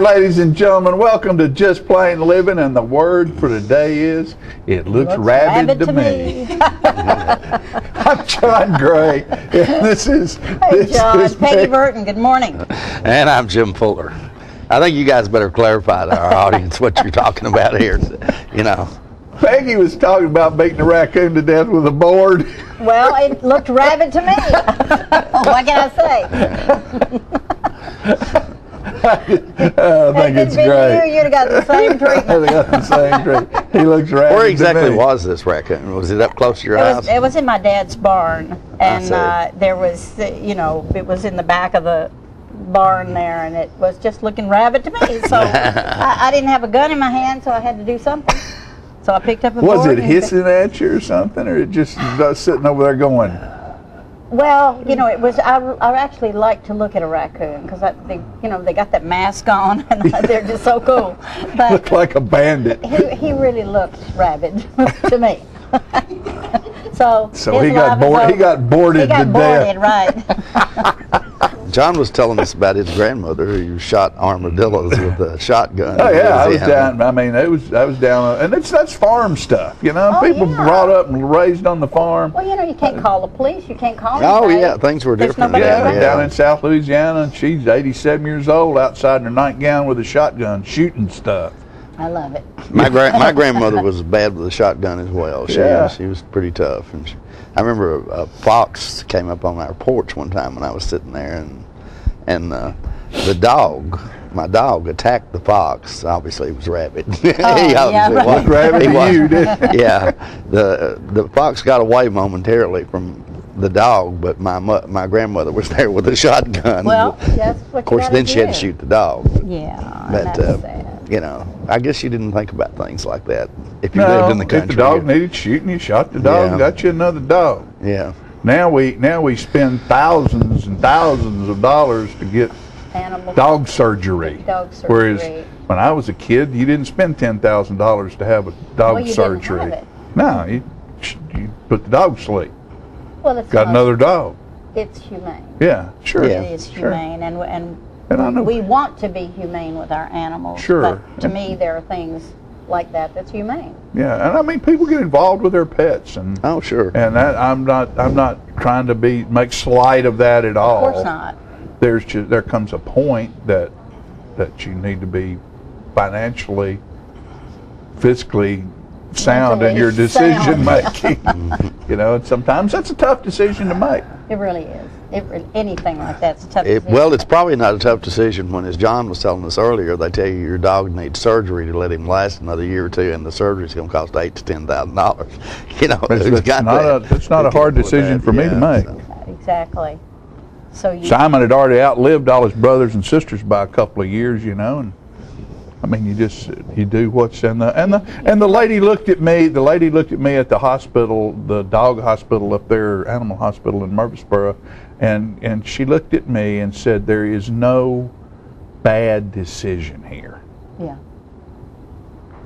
ladies and gentlemen, welcome to Just Plain Living, and the word for today is, it looks rabid to me. I'm John Gray, and this is John. Peggy Burton, good morning. And I'm Jim Fuller. I think you guys better clarify to our audience what you're talking about here, you know. Peggy was talking about beating a raccoon to death with a board. Well, it looked rabid to me. What can I say? I think it's great. You'd have got the same treatment. I got the same treatment. He looks rabid. Where exactly to me. was this raccoon? Was it up close to your house? It was in my dad's barn, and there was, you know, it was in the back of the barn there, and it was just looking rabid to me. So I didn't have a gun in my hand, so I had to do something. So I picked up a board. Was it hissing at you or something, or it just sitting over there going? Well, you know, it was. I actually like to look at a raccoon because you know, they got that mask on and they're just so cool. But looked like a bandit. He really looked rabid to me. So he got bored. He got boarded to death. Right. John was telling us about his grandmother who shot armadillos with a shotgun. Oh yeah, I was down. I mean, I was down, and that's farm stuff, you know. People brought up and raised on the farm. Well, you know, you can't call the police. You can't call. Oh yeah, things were different. Yeah, down in South Louisiana, she's 87 years old, outside in her nightgown with a shotgun, shooting stuff. I love it. My grandmother was bad with a shotgun as well. She was pretty tough, and I remember a fox came up on our porch one time when I was sitting there, and the dog, my dog, attacked the fox. Obviously, he was rabid. Oh, he obviously was rabid to you, did Yeah, the fox got away momentarily from the dog, but my grandmother was there with a shotgun. Well, that's what. Of course, then she had to shoot the dog. Yeah, but that's sad. you know, I guess you didn't think about things like that if you lived in the country. If the dog needed shooting, you shot the dog and got you another dog. Yeah. Now we spend thousands and thousands of dollars to get dog surgery. Whereas when I was a kid, you didn't spend $10,000 to have a dog surgery. Didn't have it. No, you put the dog to sleep. Well, it's got another dog. It's humane. Yeah, sure. It is humane, and I know we want to be humane with our animals. Sure. But to me, there are things like that's humane. Yeah, and I mean, people get involved with their pets, and oh sure. And that I'm not trying to make slight of that at all. Of course not. There comes a point that you need to be financially, fiscally sound in your decision making. You know, and sometimes that's a tough decision to make. It really is. Anything like that's a tough decision. Well, it's probably not a tough decision when, as John was telling us earlier, they tell you your dog needs surgery to let him last another year or two, and the surgery's going to cost $8,000 to $10,000. You know, it's not a hard decision for me to make. So. Exactly. So Simon had already outlived all his brothers and sisters by a couple of years, you know, and I mean, you do what's in the lady looked at me. The lady looked at me at the hospital, the dog hospital up there, animal hospital in Murfreesboro, and she looked at me and said, "There is no bad decision here." Yeah,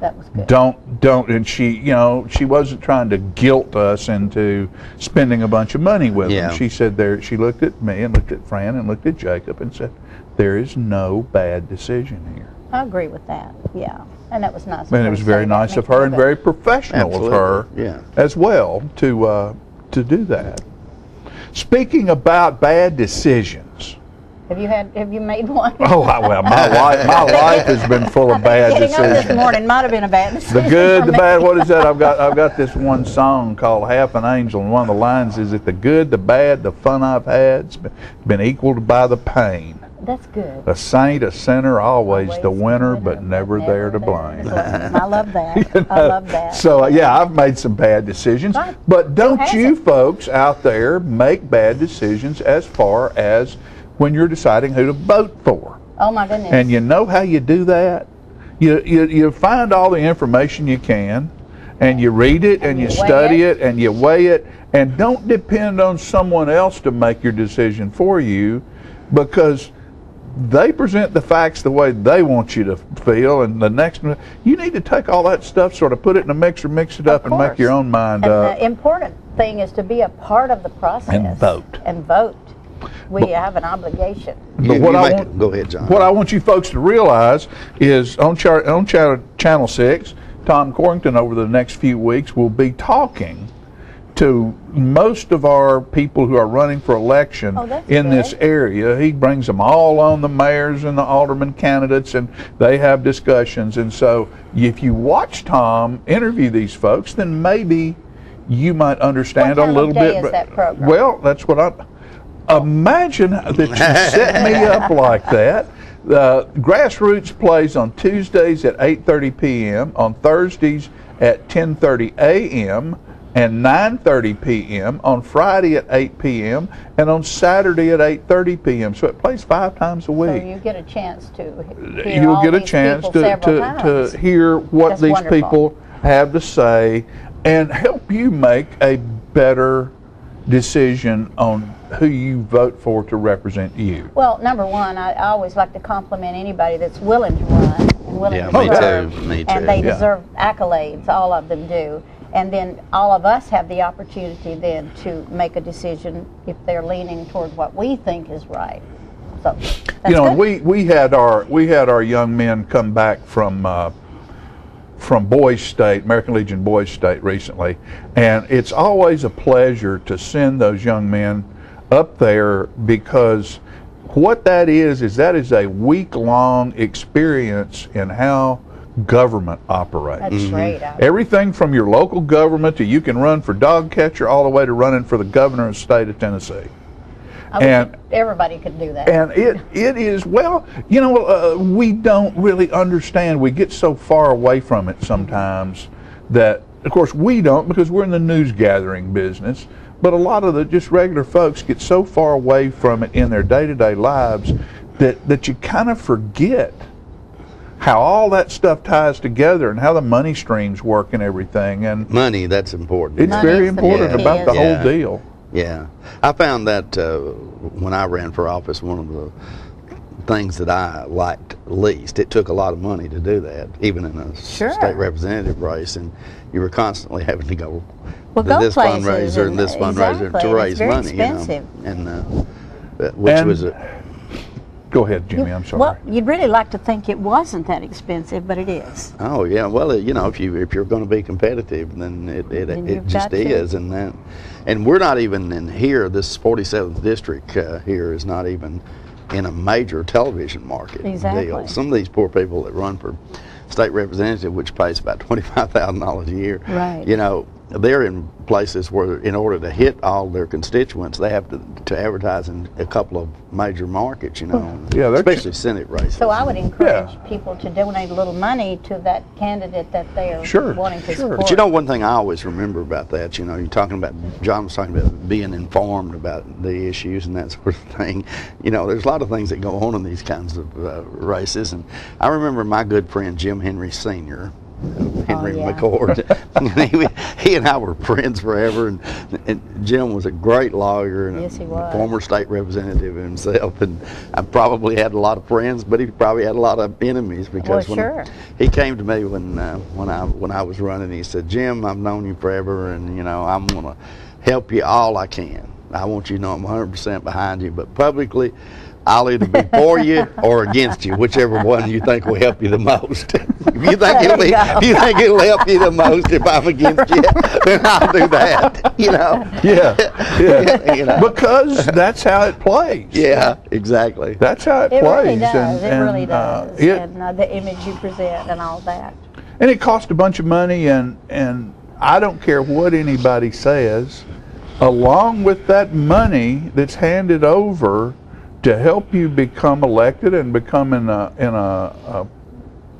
that was good. Don't, and she wasn't trying to guilt us into spending a bunch of money with them. She said she looked at me and looked at Fran and looked at Jacob and said, "There is no bad decision here." I agree with that. Yeah, and that was nice. And it was very nice of her and very professional of her, as well, to do that. Speaking about bad decisions, have you made one? Oh well, my life has been full of bad decisions. Getting up this morning might have been a bad decision. The good, the bad. What is that? I've got this one song called "Half an Angel," and one of the lines is, "It the good, the bad, the fun I've had's been equaled by the pain. That's good. A saint, a sinner, always the winner, but never there to blame." I love that. I love that. So I've made some bad decisions, but don't you folks out there make bad decisions as far as when you're deciding who to vote for? Oh my goodness. And you know how you do that? You find all the information you can, and you read it, and you study it, and you weigh it, and don't depend on someone else to make your decision for you, because they present the facts the way they want you to feel, and the next one, you need to take all that stuff, sort of put it in a mixer, mix it up, and make your own mind up. The important thing is to be a part of the process. And vote. And vote. we have an obligation. But Go ahead, John. What I want you folks to realize is on Channel 6, Tom Corrington over the next few weeks will be talking to most of our people who are running for election in this area. He brings them all on, the mayors and the alderman candidates, and they have discussions. And so if you watch Tom interview these folks, then maybe you might understand a little bit. What time of day is that program? Well, that's what imagine that you set me up like that. Grassroots plays on Tuesdays at 8:30 p.m., on Thursdays at 10:30 a.m., and 9:30 p.m., on Friday at 8 p.m., and on Saturday at 8:30 p.m. So it plays 5 times a week. So you get a chance to hear You'll all get a these chance people several times. to hear what That's these wonderful. people have to say and help you make a better decision on who you vote for to represent you. Well, number one, I always like to compliment anybody that's willing to run and willing to serve. Me too. And they deserve accolades, all of them do. And then all of us have the opportunity then to make a decision if they're leaning toward what we think is right. So that's good. we had our young men come back from Boys State, American Legion Boys State recently, and it's always a pleasure to send those young men up there, because what that is a week-long experience in how government operates. That's great. Everything from your local government to you can run for dog catcher all the way to running for the governor of the state of Tennessee. I wish everybody could do that. And it is, well, we don't really understand. We get so far away from it sometimes that, of course, we don't, because we're in the news gathering business, but a lot of the just regular folks get so far away from it in their day-to-day lives that you kind of forget how all that stuff ties together and how the money streams work and everything. And money, that's important. It's very important about the whole deal. Yeah. I found that when I ran for office, one of the things that I liked least, it took a lot of money to do that, even in a state representative race, and you were constantly having to go to this fundraiser and this fundraiser to raise money. Expensive. Go ahead, Jimmy. I'm sorry. Well, you'd really like to think it wasn't that expensive, but it is. Oh yeah. Well, if you're going to be competitive, then it just is, and we're not even in here. This 47th district here is not even in a major television market deal. Some of these poor people that run for state representative, which pays about $25,000 a year, right? They're in places where, in order to hit all their constituents, they have to advertise in a couple of major markets, especially Senate races. So I would encourage people to donate a little money to that candidate that they are wanting to support. But one thing I always remember about that, you're talking about, John was talking about being informed about the issues and that sort of thing. There's a lot of things that go on in these kinds of races, and I remember my good friend Jim Henry Sr., Henry McCord. he and I were friends forever, and Jim was a great lawyer and a former state representative himself, and I probably had a lot of friends, but he probably had a lot of enemies, because he came to me when I was running, he said, "Jim, I've known you forever, and I'm going to help you all I can. I want you to know I'm 100% behind you, but publicly I'll either be for you or against you, whichever one you think will help you the most. If you think it'll help you the most if I'm against you, then I'll do that." Yeah. Because that's how it plays. Yeah, exactly. That's how it plays. Really does. It really does. And the image you present and all that. And it costs a bunch of money, and I don't care what anybody says, along with that money that's handed over to help you become elected and become in a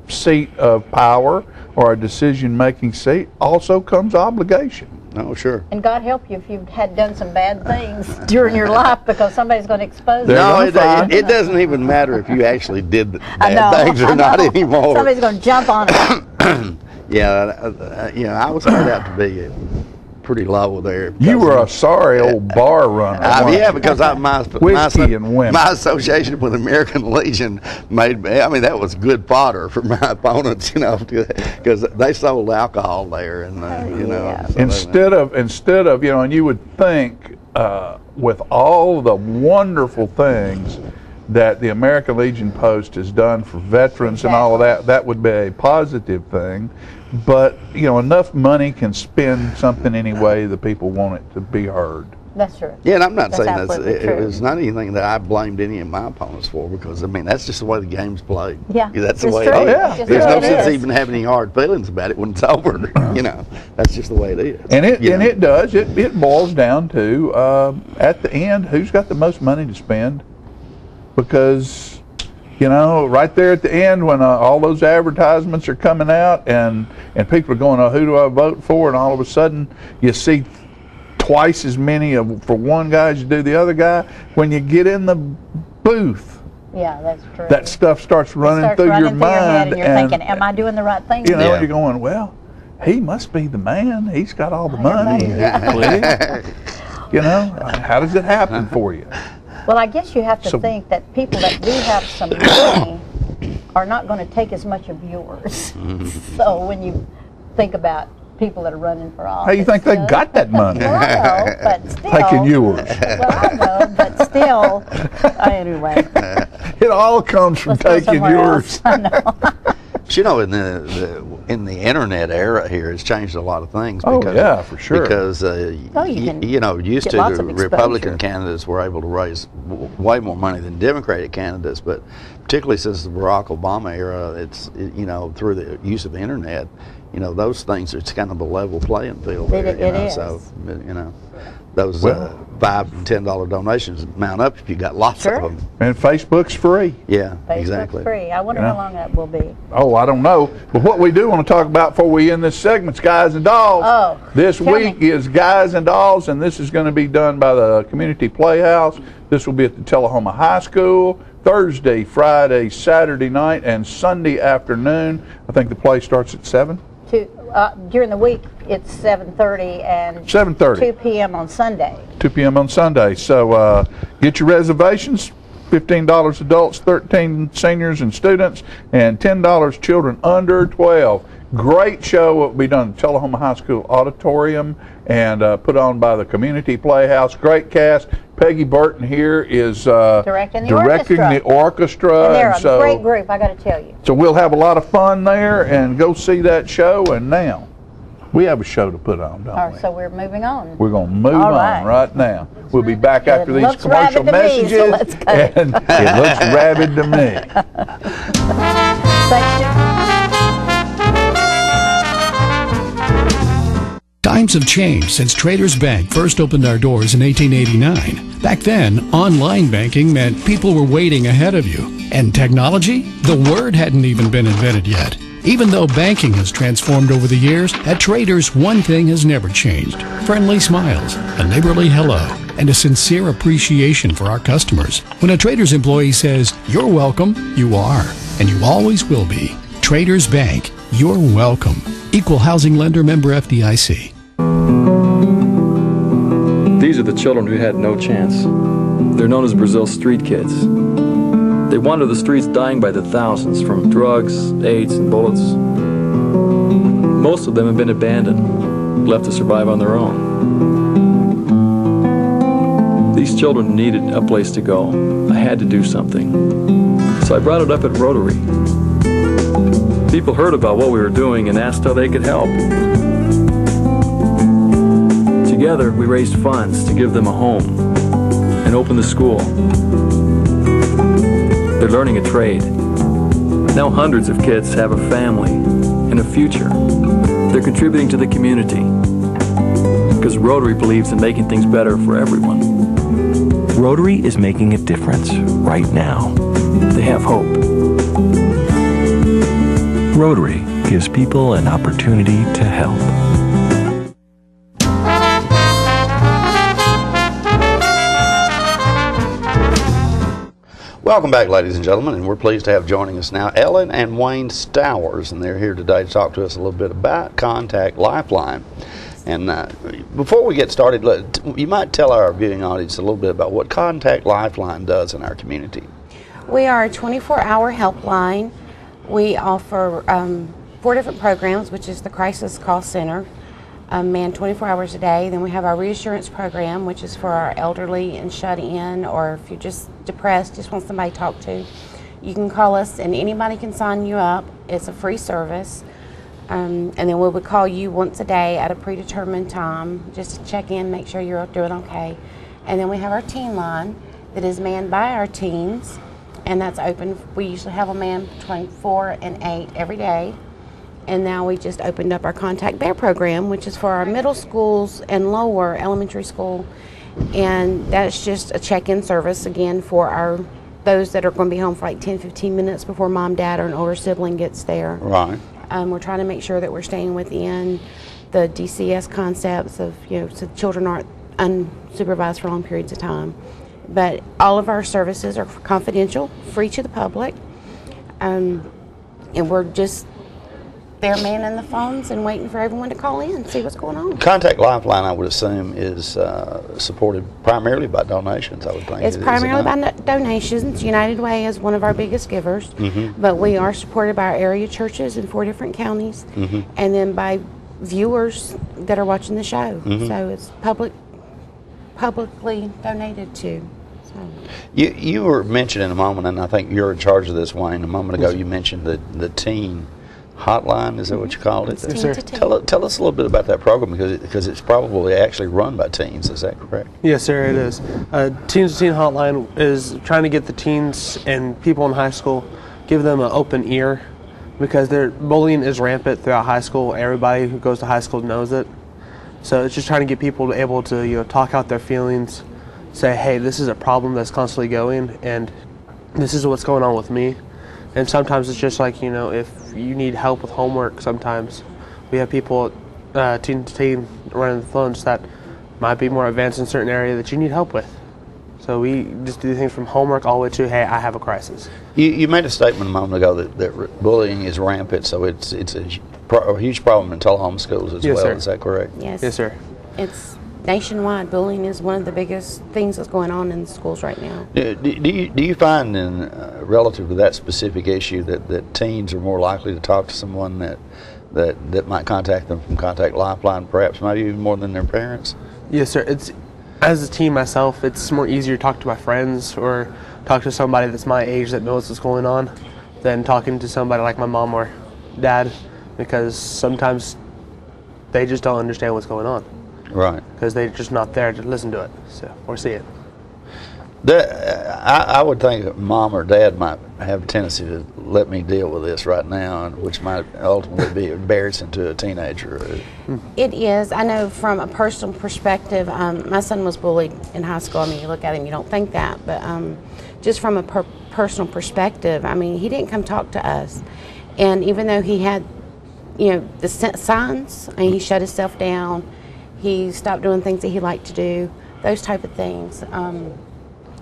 seat of power or a decision-making seat, also comes obligation. Oh, sure. And God help you if you've had done some bad things during your life, because somebody's going to expose you. No, it doesn't even matter if you actually did the bad things or not anymore. Somebody's going to jump on it. Yeah, I was turned out to be pretty low there. You were a sorry old bar runner. Yeah, because whiskey and women. My association with American Legion that was good fodder for my opponents, because they sold alcohol there, and so instead of, and you would think with all the wonderful things that the American Legion Post has done for veterans and all of that, that would be a positive thing. But, you know, enough money can spend something any way the people want it to be heard. That's true. Yeah, and I'm not saying absolutely true. it was not anything that I blamed any of my opponents for, because I mean that's just the way the game's played. Yeah, that's the it's way. true. It is. Yeah. There's no It sense is. even having any hard feelings about it when it's over. You know, that's just the way it is. And it you know? it does. It boils down to at the end, who's got the most money to spend? Because, you know, right there at the end when all those advertisements are coming out and people are going, oh, who do I vote for? And all of a sudden you see twice as many for one guy as you do the other guy. When you get in the booth, Yeah, that's true. that stuff starts running Starts through running your through your head, mind. and you're thinking, am I doing the right thing? You know, Yeah. you're going, well, he must be the man. He's got all the money. money. You know, how does it happen for you? Well, I guess you have to So- think that people that do have some money are not going to take as much of yours. So when you think about people that are running for office. How you think they know? got that money? Well, I know, but still. Taking yours. Well, I know, but still. Anyway. It all comes from Let's go taking somewhere yours. else. I know. But you know, in the internet era here, it's changed a lot of things. Oh, Because, yeah, for sure. Because you can you know, used get to lots the of exposure. Republican candidates were able to raise way more money than Democratic candidates, but particularly since the Barack Obama era, you know, through the use of the internet, you know, those things, it's kind of a level playing field. It there, you know, is. So, you know, those Well- $5 and $10 donations mount up if you got lots Sure. of them. And Facebook's free. Yeah, Facebook's exactly. free. I wonder Yeah. how long that will be. Oh, I don't know. But what we do want to talk about before we end this segment is Guys and Dolls. Oh, This tell week me. is Guys and Dolls, and this is going to be done by the Community Playhouse. This will be at the Tullahoma High School, Thursday, Friday, Saturday night, and Sunday afternoon. I think the play starts at 7? During the week, it's 7:30 and 7:30. 2 p.m. on Sunday. 2 p.m. on Sunday. So get your reservations. $15 adults, 13 seniors and students, and $10 children under 12. Great show will be done at Tullahoma High School Auditorium and put on by the Community Playhouse. Great cast. Peggy Burton here is Directing the orchestra. And they're a so, great group, I got to tell you. So we'll have a lot of fun there, and go see that show. And now we have a show to put on, don't All right, we? so we're moving on. We're going to move All on right now. We'll be back It after these looks commercial rabid to me, so messages. let's go. And it looks rabid to me. Section. Times have changed since Traders Bank first opened our doors in 1889. Back then, online banking meant people were waiting ahead of you. And technology? The word hadn't even been invented yet. Even though banking has transformed over the years, at Traders, one thing has never changed. Friendly smiles, a neighborly hello, and a sincere appreciation for our customers. When a Traders employee says, "You're welcome," you are, and you always will be. Traders Bank, you're welcome. Equal housing lender, member FDIC. These are the children who had no chance. They're known as Brazil's street kids. They wander the streets dying by the thousands from drugs, AIDS, and bullets. Most of them have been abandoned, left to survive on their own. These children needed a place to go. I had to do something. So I brought it up at Rotary. People heard about what we were doing and asked how they could help. Together, we raised funds to give them a home and open the school. They're learning a trade. Now hundreds of kids have a family and a future. They're contributing to the community because Rotary believes in making things better for everyone. Rotary is making a difference right now. They have hope. Rotary gives people an opportunity to help. Welcome back, ladies and gentlemen, and we're pleased to have joining us now Ellen and Wayne Stowers, and they're here today to talk to us a little bit about Contact Lifeline. And before we get started, you might tell our viewing audience a little bit about what Contact Lifeline does in our community. We are a 24-hour helpline. We offer 4 different programs, which is the Crisis Call Center, manned 24 hours a day. Then we have our reassurance program, which is for our elderly and shut in, or if you're just depressed, just want somebody to talk to. You can call us and anybody can sign you up. It's a free service. And then we would call you once a day at a predetermined time just to check in, make sure you're doing okay. And then we have our teen line that is manned by our teens, and that's open. We usually have a man between 4 and 8 every day. And now we just opened up our Contact Bear program, which is for our middle schools and lower elementary school. And that's just a check-in service, again, for those that are going to be home for like 10, 15 minutes before mom, dad, or an older sibling gets there. Right. We're trying to make sure that we're staying within the DCS concepts of, so the children aren't unsupervised for long periods of time. But all of our services are confidential, free to the public, and we're just there manning the phones and waiting for everyone to call in and see what's going on. Contact Lifeline, I would assume, is supported primarily by donations, I would think. It's primarily by donations. United Way is one of our biggest givers, but we are supported by our area churches in 4 different counties, and then by viewers that are watching the show. So it's publicly donated to. So. You were mentioning a moment, and I think you're in charge of this, Wayne. A moment ago you mentioned the teen hotline, is that what you called it? Yes, sir. Tell us a little bit about that program, because it's probably actually run by teens, is that correct? Yes, sir, it is. Teens to Teen Hotline is trying to get the teens and people in high school, give them an open ear, because bullying is rampant throughout high school. Everybody who goes to high school knows it. So it's just trying to get people able to talk out their feelings, say, hey, this is a problem that's constantly going, and this is what's going on with me. And sometimes it's just like, if you need help with homework, sometimes we have people, teen to teen, running the phones that might be more advanced in a certain area that you need help with. So we just do things from homework all the way to, hey, I have a crisis. You made a statement a moment ago that bullying is rampant, so it's a huge problem in Tullahoma schools as well. Sir. Is that correct? Yes. Yes, sir. It's nationwide. Bullying is one of the biggest things that's going on in the schools right now. Do you find, relative to that specific issue, that teens are more likely to talk to someone that might contact them from Contact Lifeline, perhaps maybe even more than their parents? Yes, sir. As a teen myself, it's more easier to talk to my friends or talk to somebody that's my age that knows what's going on than talking to somebody like my mom or dad, because sometimes they just don't understand what's going on. Right. Because they're just not there to listen to it or see it. I would think mom or dad might have a tendency to let me deal with this right now, which might ultimately be embarrassing to a teenager. It is. I know from a personal perspective, my son was bullied in high school. I mean, you look at him, you don't think that, but just from a personal perspective, I mean, he didn't come talk to us. And even though he had, the signs, and he shut himself down, he stopped doing things that he liked to do, those type of things.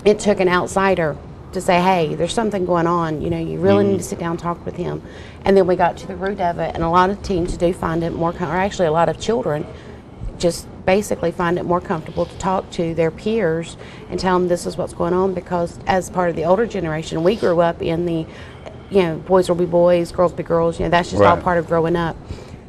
It took an outsider to say, hey, there's something going on, you really need to sit down and talk with him. And then we got to the root of it, and a lot of teens do find it more, or actually a lot of children just basically find it more comfortable to talk to their peers and tell them this is what's going on, because as part of the older generation, we grew up in the, boys will be boys, girls be girls, that's just all part of growing up.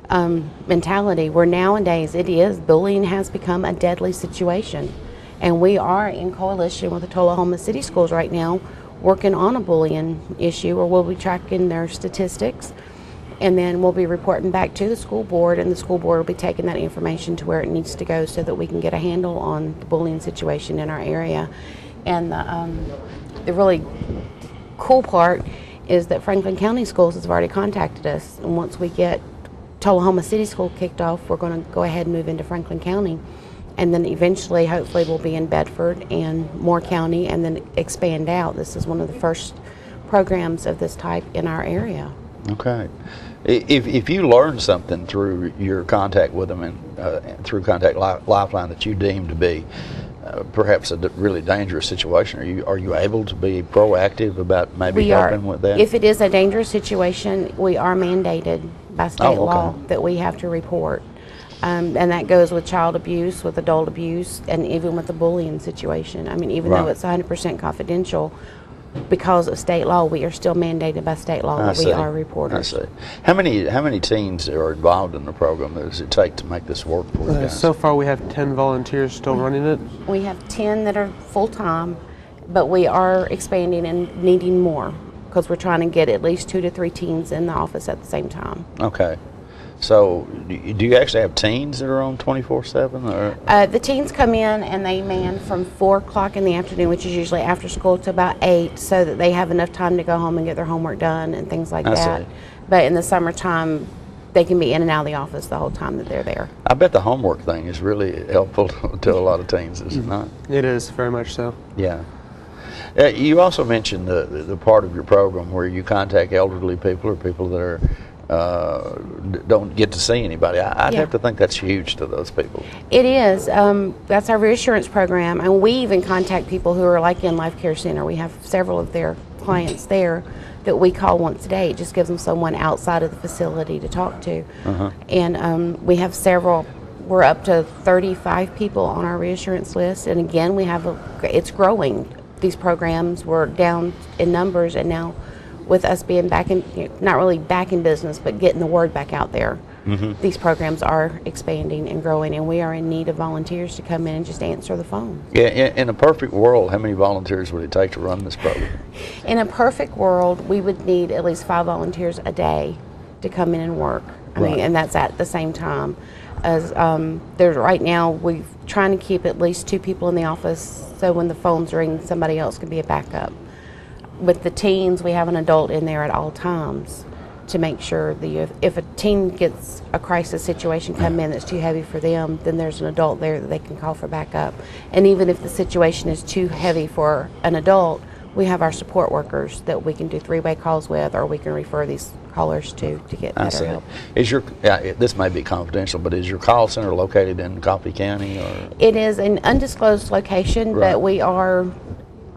Mentality, where nowadays bullying has become a deadly situation. And we are in coalition with the Tullahoma City Schools right now working on a bullying issue, where we'll be tracking their statistics, and then we'll be reporting back to the school board, and the school board will be taking that information to where it needs to go so that we can get a handle on the bullying situation in our area. And the really cool part is that Franklin County Schools has already contacted us, and once we get Tullahoma City School kicked off, we're going to go ahead and move into Franklin County. And then eventually, hopefully, we'll be in Bedford and Moore County, and then expand out. This is one of the first programs of this type in our area. Okay. If you learned something through your contact with them and through Contact Lifeline that you deem to be perhaps a really dangerous situation, are you able to be proactive about maybe helping with that? If it is a dangerous situation, we are mandated by state law that we have to report. And that goes with child abuse, with adult abuse, and even with the bullying situation. I mean, even though it's 100% confidential, because of state law, we are still mandated by state law that we are reporters. I see. How many teens are involved in the program? Does it take to make this work for you guys? So far, we have 10 volunteers still running it. We have 10 that are full-time, but we are expanding and needing more because we're trying to get at least 2 to 3 teens in the office at the same time. Okay. So, do you actually have teens that are on 24/7? Or? The teens come in and they man from 4 o'clock in the afternoon, which is usually after school, to about 8, so that they have enough time to go home and get their homework done and things like that. But in the summertime, they can be in and out of the office the whole time that they're there. I bet the homework thing is really helpful to a lot of teens, is it not? It is, very much so. Yeah. You also mentioned the part of your program where you contact elderly people or people that are don't get to see anybody. I'd have to think that's huge to those people. It is. That's our reassurance program, and we even contact people who are like in Life Care Center. We have several of their clients there that we call once a day. It just gives them someone outside of the facility to talk to. And we have several. We're up to 35 people on our reassurance list, and again, we have it's growing. These programs were down in numbers, and now with us being back in, not really back in business, but getting the word back out there, these programs are expanding and growing, and we are in need of volunteers to come in and just answer the phone. Yeah, in a perfect world, how many volunteers would it take to run this program? In a perfect world, we would need at least 5 volunteers a day to come in and work. I mean, and that's at the same time. As there's right now, we're trying to keep at least 2 people in the office, so when the phones ring, somebody else can be a backup. With the teens, we have an adult in there at all times to make sure that if a teen gets a crisis situation come in that's too heavy for them, then there's an adult there that they can call for backup. And even if the situation is too heavy for an adult, we have our support workers that we can do 3-way calls with, or we can refer these callers to get better help. Is your this may be confidential, but is your call center located in Coffee County? Or? It is an undisclosed location, but we are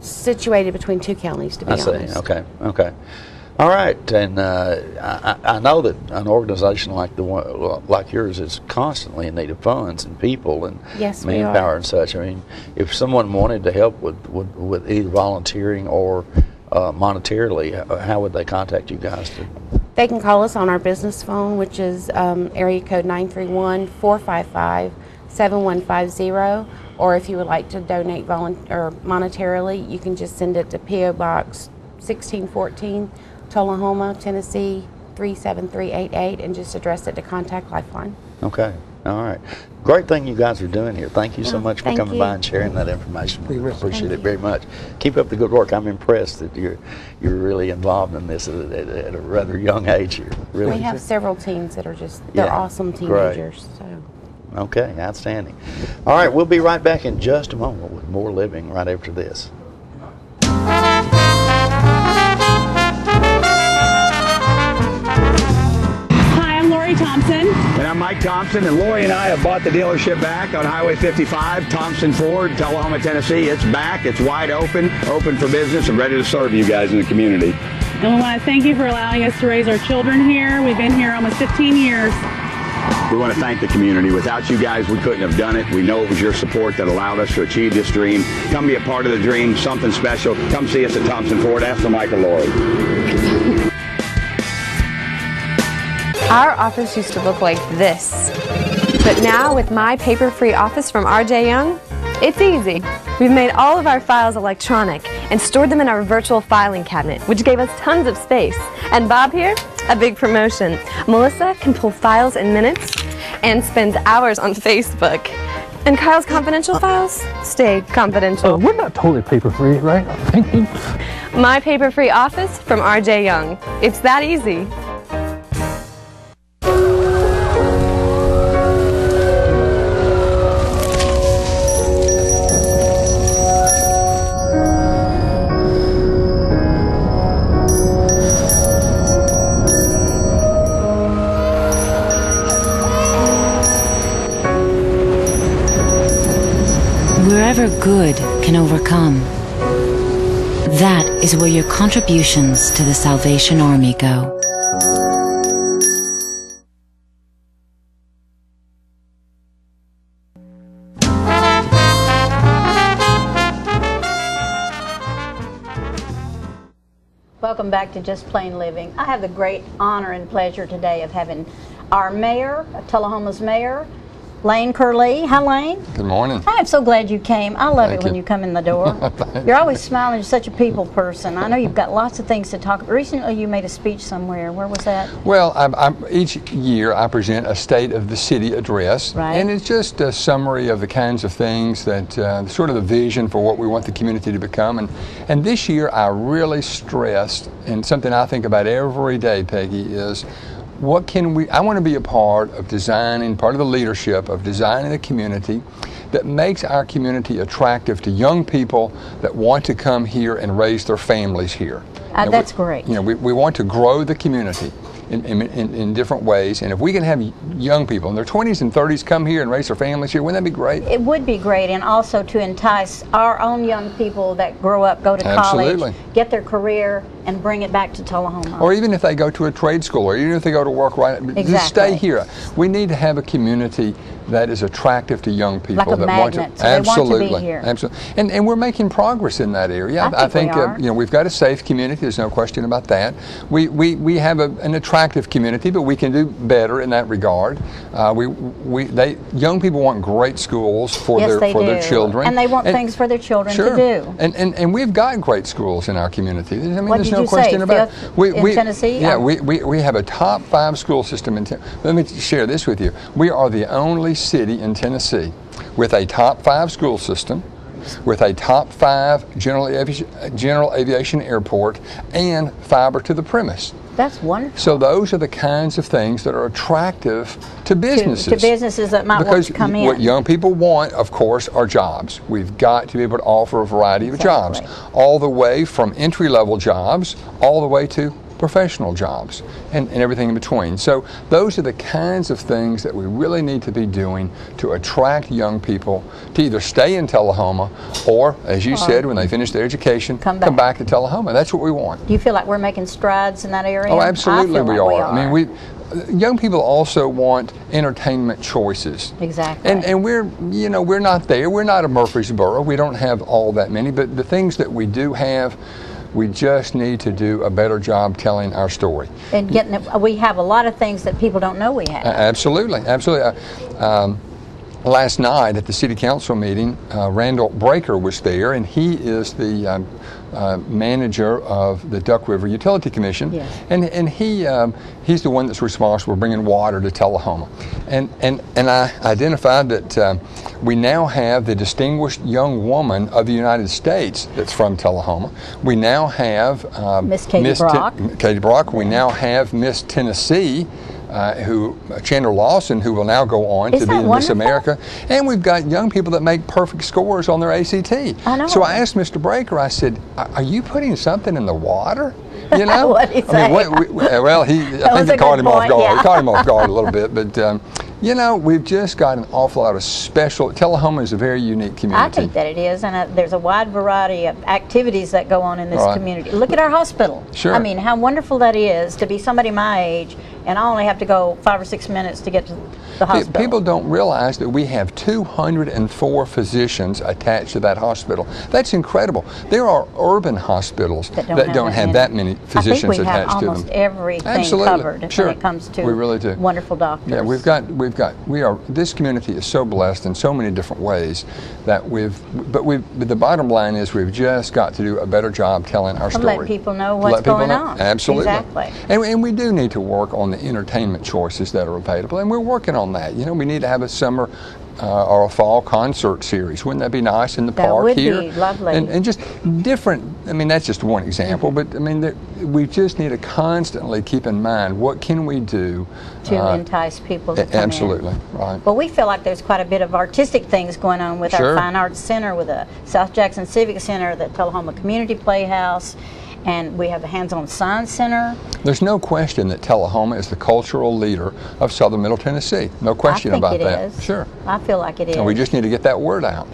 situated between 2 counties, to be honest. Okay. All right, and I know that an organization like like yours is constantly in need of funds and people and manpower and such. I mean, if someone wanted to help with either volunteering or monetarily, how would they contact you guys? They can call us on our business phone, which is area code 931-455-7150. Or if you would like to donate monetarily, you can just send it to P.O. Box 1614, Tullahoma, Tennessee 37388, and just address it to Contact Lifeline. Okay. All right. Great thing you guys are doing here. Thank you so much for coming by and sharing that information. We appreciate it very much. Keep up the good work. I'm impressed that you're really involved in this at a rather young age here. Really. We have several teens that are they're awesome teenagers. So. Okay, outstanding. All right, we'll be right back in just a moment with more living right after this. Hi, I'm Lori Thompson. And I'm Mike Thompson, and Lori and I have bought the dealership back on Highway 55, Thompson Ford, Tullahoma, Tennessee. It's back, it's wide open for business, and ready to serve you guys in the community. And we want to thank you for allowing us to raise our children here. We've been here almost 15 years. We want to thank the community. Without you guys, we couldn't have done it. We know it was your support that allowed us to achieve this dream. Come be a part of the dream, something special. Come see us at Thompson Ford. Ask for Mike or Lori. Our office used to look like this. But now with My Paper-Free Office from R.J. Young, it's easy. We've made all of our files electronic and stored them in our virtual filing cabinet, which gave us tons of space. And Bob here, a big promotion. Melissa can pull files in minutes and spends hours on Facebook. And Kyle's confidential files stay confidential. We're not totally paper-free, right? My Paper-Free Office from R.J. Young. It's that easy. Wherever good can overcome, that is where your contributions to the Salvation Army go. Welcome back to Just Plain Living. I have the great honor and pleasure today of having our mayor, Tullahoma's mayor, Lane Curlee. Hi, Lane. Good morning. I am so glad you came. I love Thank it when you. you come in the door. You're always smiling. You're such a people person. I know you've got lots of things to talk about. Recently, you made a speech somewhere. Where was that? Well, each year I present a State of the City address, Right. and it's just a summary of the kinds of things that, sort of the vision for what we want the community to become. And this year I really stressed, and something I think about every day, Peggy, is what can we, I want to be a part of designing, part of the leadership of designing a community that makes our community attractive to young people that want to come here and raise their families here. That's great. You know, we want to grow the community in different ways, and if we can have young people in their 20s and 30s come here and raise their families here, wouldn't that be great? It would be great, and also to entice our own young people that grow up, go to Absolutely. college, get their career, and bring it back to Tullahoma. Or even if they go to a trade school, or even if they go to work just stay here. We need to have a community that is attractive to young people. Like a that magnet, want to, so they want to be absolutely, here. Absolutely. And we're making progress in that area. I think we are. You know, we've got a safe community. There's no question about that. We have an attractive community, but we can do better in that regard. Young people want great schools for their children, and they want things for their children sure. to do. And we've got great schools in our community. I mean, What there's did no you question say, about fifth it. in Tennessee? Yeah, we have a top 5 school system in Tennessee. Let me share this with you. We are the only city in Tennessee with a top 5 school system, with a top 5 general aviation airport, and fiber to the premise. That's wonderful. So those are the kinds of things that are attractive to businesses. To businesses that might want to come in. What young people want, of course, are jobs. We've got to be able to offer a variety of jobs, all the way from entry-level jobs, all the way to professional jobs, and everything in between. So those are the kinds of things that we really need to be doing to attract young people to either stay in Tullahoma or, as you said, when they finish their education, come back to Tullahoma. That's what we want. Do you feel like we're making strides in that area? Oh, absolutely we are. I mean, young people also want entertainment choices. Exactly. And we're not there. We're not a Murfreesboro. We don't have all that many, but the things that we do have, we just need to do a better job telling our story. And we have a lot of things that people don't know we have. Absolutely, absolutely. Last night at the City Council meeting, Randall Breaker was there, and he is the manager of the Duck River Utility Commission, yes. and he's the one that's responsible for bringing water to Tullahoma. And I identified that we now have the Distinguished Young Woman of the United States that's from Tullahoma. We now have Miss Katie Brock. Katie Brock. We now have Miss Tennessee. Chandler Lawson, who will now go on to be in Miss America. And we've got young people that make perfect scores on their ACT. I know. So I asked Mr. Breaker, I said, are you putting something in the water? You know? What did he say? I think it caught him off guard. Yeah. It caught him off guard a little bit, but you know, we've just got an awful lot of special. Tullahoma is a very unique community. I think that it is, and there's a wide variety of activities that go on in this community. Look at our hospital. Sure. I mean, how wonderful that is to be somebody my age, and I only have to go 5 or 6 minutes to get to the hospital. People don't realize that we have 204 physicians attached to that hospital. That's incredible. There are urban hospitals that don't have that many physicians attached to them. I think we have almost everything covered when it comes to we really do. Wonderful doctors. Yeah, this community is so blessed in so many different ways that but the bottom line is we've just got to do a better job telling our story. Let people know what's going on. Absolutely. Exactly. And we do need to work on the entertainment choices that are available, and we're working on that. You know, we need to have a summer or a fall concert series. Wouldn't that be nice in the park here? That would be lovely. And just different, I mean, that's just one example, but I mean, we just need to constantly keep in mind what can we do to entice people to come absolutely, in. Right. Well, we feel like there's quite a bit of artistic things going on with our Fine Arts Center, with the South Jackson Civic Center, the Tullahoma Community Playhouse, and we have the Hands-On Science Center. There's no question that Tullahoma is the cultural leader of Southern Middle Tennessee. No question about that. I think it is. Sure. I feel like it is. And we just need to get that word out.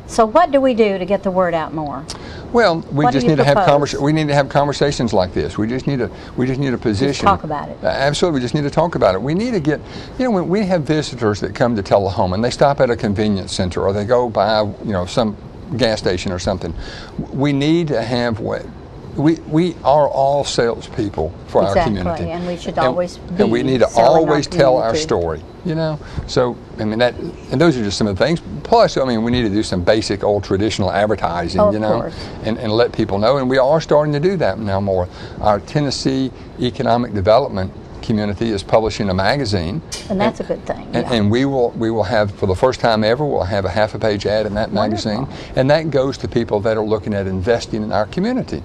So what do we do to get the word out more? Well, we just need to have conversations like this. We just need a position. Just talk about it. Absolutely, we just need to talk about it. We need to get, when we have visitors that come to Tullahoma and they stop at a convenience center or they go by, some gas station or something, we need to have we are all salespeople for our community, and we should always be and we need to selling always our tell our community. story. You know, so I mean that, and those are just some of the things. Plus, I mean, we need to do some basic old traditional advertising. Oh, you know, and let people know, and we are starting to do that now more. Our Tennessee Economic Development community is publishing a magazine, and that's a good thing. And we will have, for the first time ever, we'll have a half-a-page ad in that magazine, and that goes to people that are looking at investing in our community.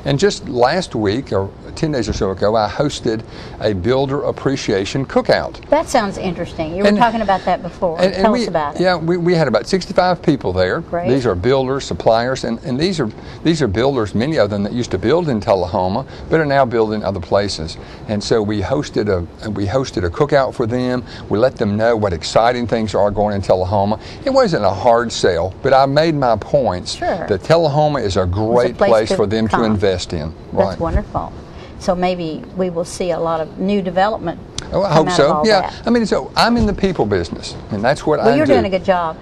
And just last week, or 10 days or so ago, I hosted a builder appreciation cookout. That sounds interesting. You were talking about that before. Tell us about it. Yeah, we had about 65 people there. Great. These are builders, suppliers, and these are builders, many of them that used to build in Tullahoma, but are now building other places. And so we hosted a cookout for them. We let them know what exciting things are going in Tullahoma. It wasn't a hard sell, but I made my points that Tullahoma is a great place for them to invest in. That's wonderful. So maybe we will see a lot of new development. Oh, I hope so. Yeah. I mean, so I'm in the people business, and that's what I do. Well, you're doing a good job.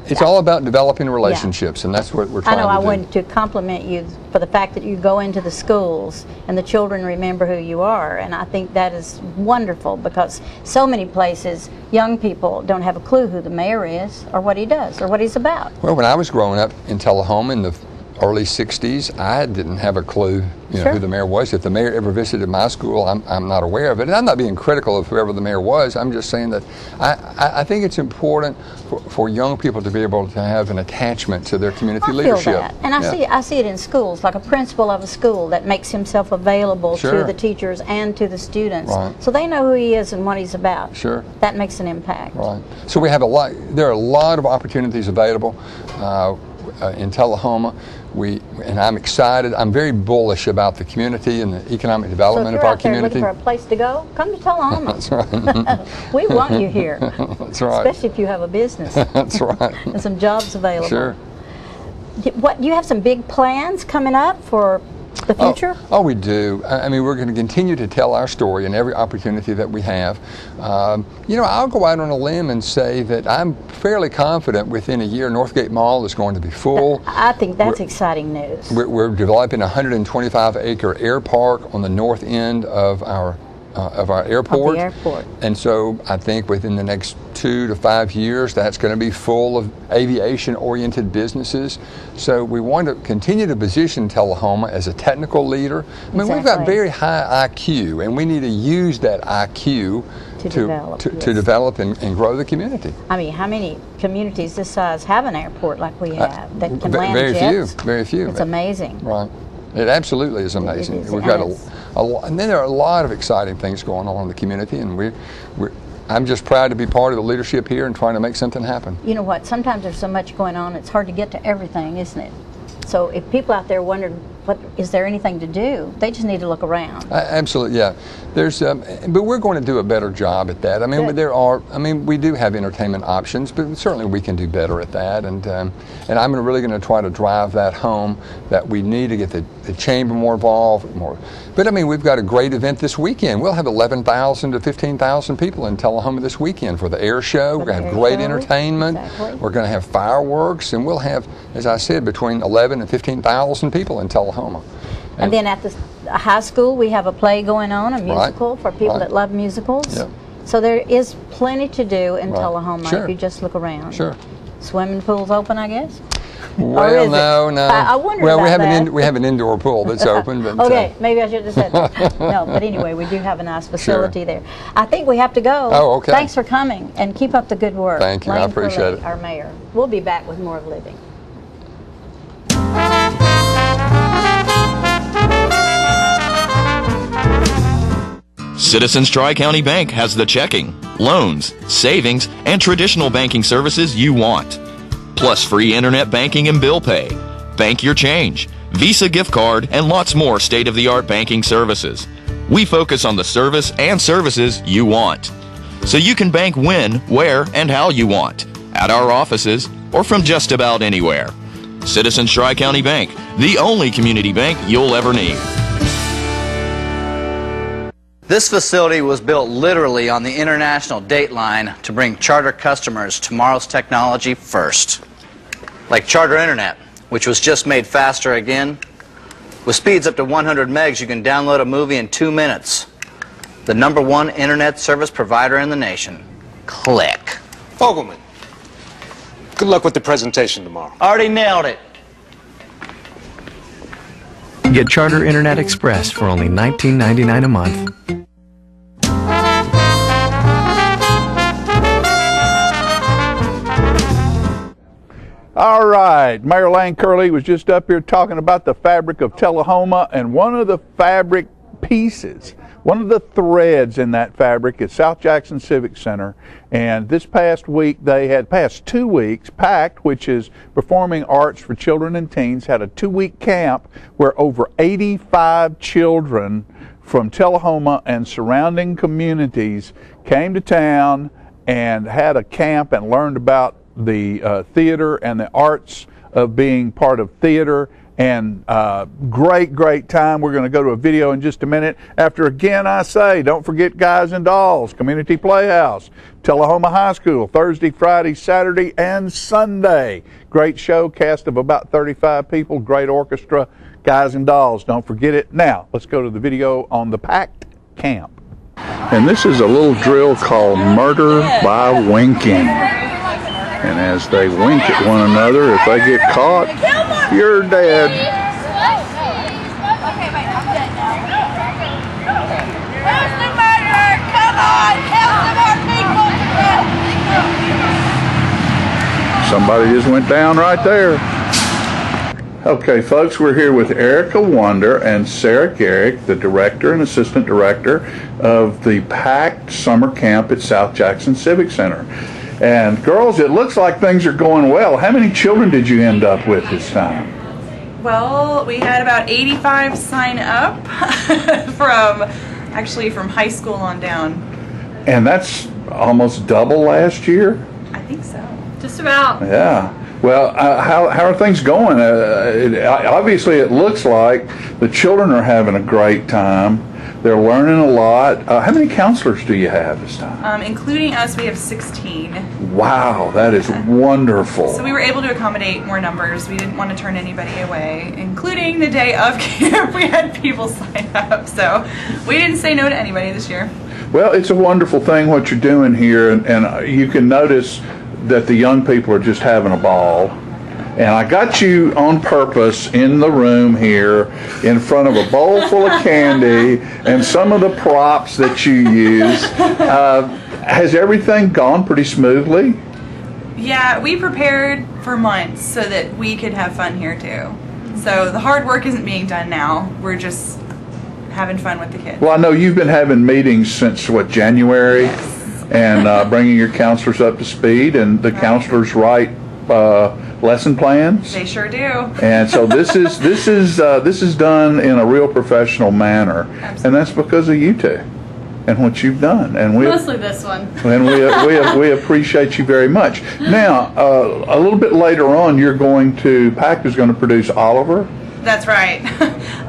It's all about developing relationships, and that's what we're trying to do. I know. I wanted to compliment you for the fact that you go into the schools and the children remember who you are, and I think that is wonderful because so many places, young people don't have a clue who the mayor is or what he does or what he's about. Well, when I was growing up in Tullahoma in the early 60s, I didn't have a clue who the mayor was. If the mayor ever visited my school, I'm not aware of it. And I'm not being critical of whoever the mayor was. I'm just saying that I think it's important for young people to be able to have an attachment to their community leadership. I feel that. And I see it in schools, like a principal of a school that makes himself available to the teachers and to the students. Right. So they know who he is and what he's about. Sure. That makes an impact. Right. So we have there are a lot of opportunities available in Tullahoma. And I'm excited. I'm very bullish about the community and the economic development of our community. So if you're out there looking for a place to go, come to Tullahoma. That's right. We want you here. That's right. Especially if you have a business. That's right. And some jobs available. Sure. Do you have some big plans coming up for the future? Oh, we do. I mean, we're going to continue to tell our story in every opportunity that we have. I'll go out on a limb and say that I'm fairly confident within a year Northgate Mall is going to be full. I think that's exciting news. We're developing a 125-acre air park on the north end of our airport. Of the airport. And so I think within the next 2 to 5 years, that's going to be full of aviation-oriented businesses. So we want to continue to position Tullahoma as a technical leader. I mean, we've got very high IQ, and we need to use that IQ to develop and grow the community. I mean, how many communities this size have an airport like we have that can land very jets? Very few. It's amazing. Right. It absolutely is amazing. We've got and then there are a lot of exciting things going on in the community, and I'm just proud to be part of the leadership here and trying to make something happen. You know what? Sometimes there's so much going on, it's hard to get to everything, isn't it? So if people out there wonder, is there anything to do? They just need to look around. Absolutely, yeah. But we're going to do a better job at that. I mean, we do have entertainment options, but certainly we can do better at that. And I'm really going to try to drive that home, that we need to get the chamber more involved. But I mean, we've got a great event this weekend. We'll have 11,000 to 15,000 people in Tullahoma this weekend for the air show. We're going to have great entertainment. Exactly. We're going to have fireworks, and we'll have, as I said, between 11 and 15,000 people in Tullahoma. And then at the high school, we have a play going on, a musical for people that love musicals. Yep. So there is plenty to do in Tullahoma Sure. if you just look around. Sure. Swimming pool's open, I guess? Well, no. I wondered about that. We have an indoor pool that's open. But, okay, maybe I should have said that. No, but anyway, we do have a nice facility there. I think we have to go. Oh, okay. Thanks for coming, and keep up the good work. Thank you. I appreciate it. Our mayor. We'll be back with more of Living. Citizens Tri-County Bank has the checking, loans, savings, and traditional banking services you want. Plus free internet banking and bill pay, bank your change, Visa gift card, and lots more state-of-the-art banking services. We focus on the service and services you want. So you can bank when, where, and how you want. At our offices or from just about anywhere. Citizens Tri-County Bank, the only community bank you'll ever need. This facility was built literally on the international date line to bring Charter customers tomorrow's technology first. Like Charter Internet, which was just made faster again With speeds up to 100 megs, you can download a movie in 2 minutes. The #1 internet service provider in the nation. Click. Fogelman, good luck with the presentation tomorrow. Already nailed it. Get Charter Internet Express for only $19.99 a month. All right, Mayor Lane Curley was just up here talking about the fabric of Tullahoma, and one of the fabric pieces, one of the threads in that fabric is South Jackson Civic Center. And this past week, they had past 2 weeks, PACT, which is Performing Arts for Children and Teens, had a 2-week camp where over 85 children from Tullahoma and surrounding communities came to town and had a camp and learned about the theater and the arts of being part of theater. And great time. We're going to go to a video in just a minute. After again I say, don't forget Guys and Dolls, Community Playhouse, Tullahoma High School, Thursday, Friday, Saturday, and Sunday. Great show, cast of about 35 people, great orchestra, Guys and Dolls. Don't forget it. Now, let's go to the video on the PACT camp. And this is a little drill called Murder by Winking. And as they wink at one another, if they get caught, you're dead. Somebody just went down right there. Okay, folks, we're here with Erica Wonder and Sarah Garrick, the director and assistant director of the PACT summer camp at South Jackson Civic Center. And girls, it looks like things are going well. How many children did you end up with this time? Well, we had about 85 sign up from high school on down. And that's almost double last year? I think so. Just about. Yeah. Well, how are things going? Obviously, it looks like the children are having a great time. They're learning a lot. How many counselors do you have this time? Including us, we have 16. Wow, that is wonderful. So we were able to accommodate more numbers. We didn't want to turn anybody away, including the day of camp. We had people sign up, so we didn't say no to anybody this year. Well, it's a wonderful thing what you're doing here, and you can notice that the young people are just having a ball. And I got you on purpose in the room here in front of a bowl full of candy and some of the props that you use. Has everything gone pretty smoothly? Yeah, we prepared for months so that we could have fun here too. So the hard work isn't being done now. We're just having fun with the kids. Well, I know you've been having meetings since, what, January? Yes. And bringing your counselors up to speed, and the counselors write lesson plans. They sure do. And so this is done in a real professional manner. Absolutely. And that's because of you two and what you've done. And mostly this one. And we appreciate you very much. Now, a little bit later on, PACT is going to produce Oliver. That's right.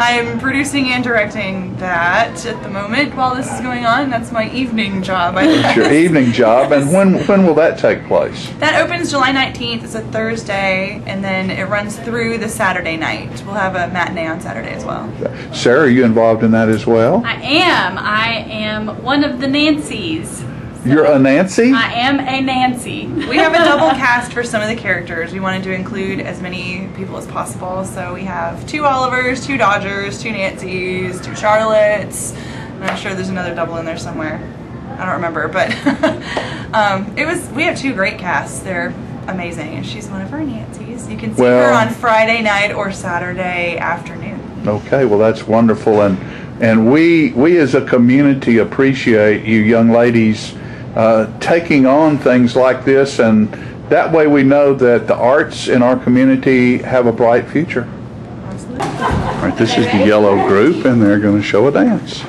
I am producing and directing that at the moment while this is going on. That's my evening job, I guess. It's your evening job. And when will that take place? That opens July 19th. It's a Thursday, and then it runs through the Saturday night. We'll have a matinee on Saturday as well. Sarah, are you involved in that as well? I am one of the Nancys. You're a Nancy? I am a Nancy. We have a double cast for some of the characters. We wanted to include as many people as possible. So we have 2 Olivers, 2 Dodgers, 2 Nancys, 2 Charlottes. And I'm sure there's another double in there somewhere. I don't remember, but we have 2 great casts. They're amazing. And she's one of our Nancys. You can see her on Friday night or Saturday afternoon. Okay, well that's wonderful. And we as a community appreciate you young ladies taking on things like this, and that way we know that the arts in our community have a bright future. Absolutely. All right, this is the yellow group, and they're going to show a dance.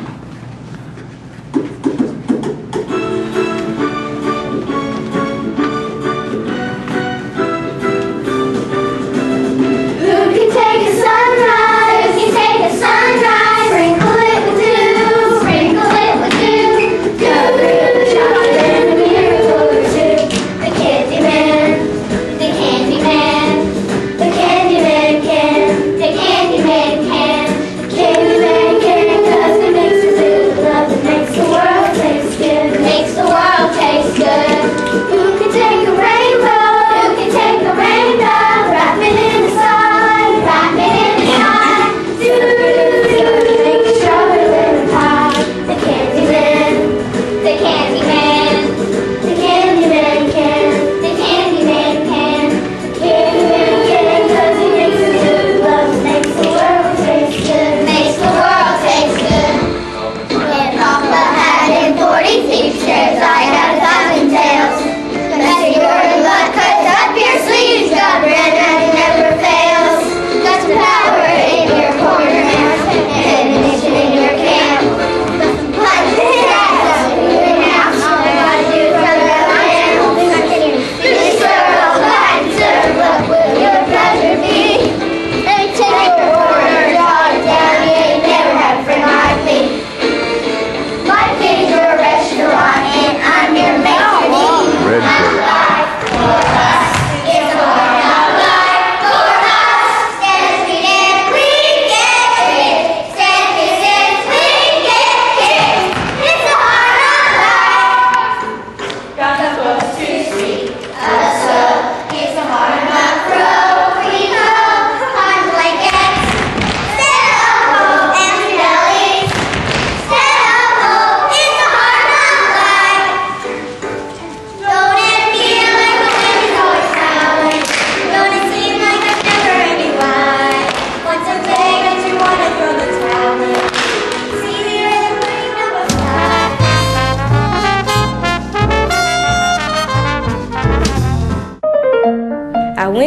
The Candyman can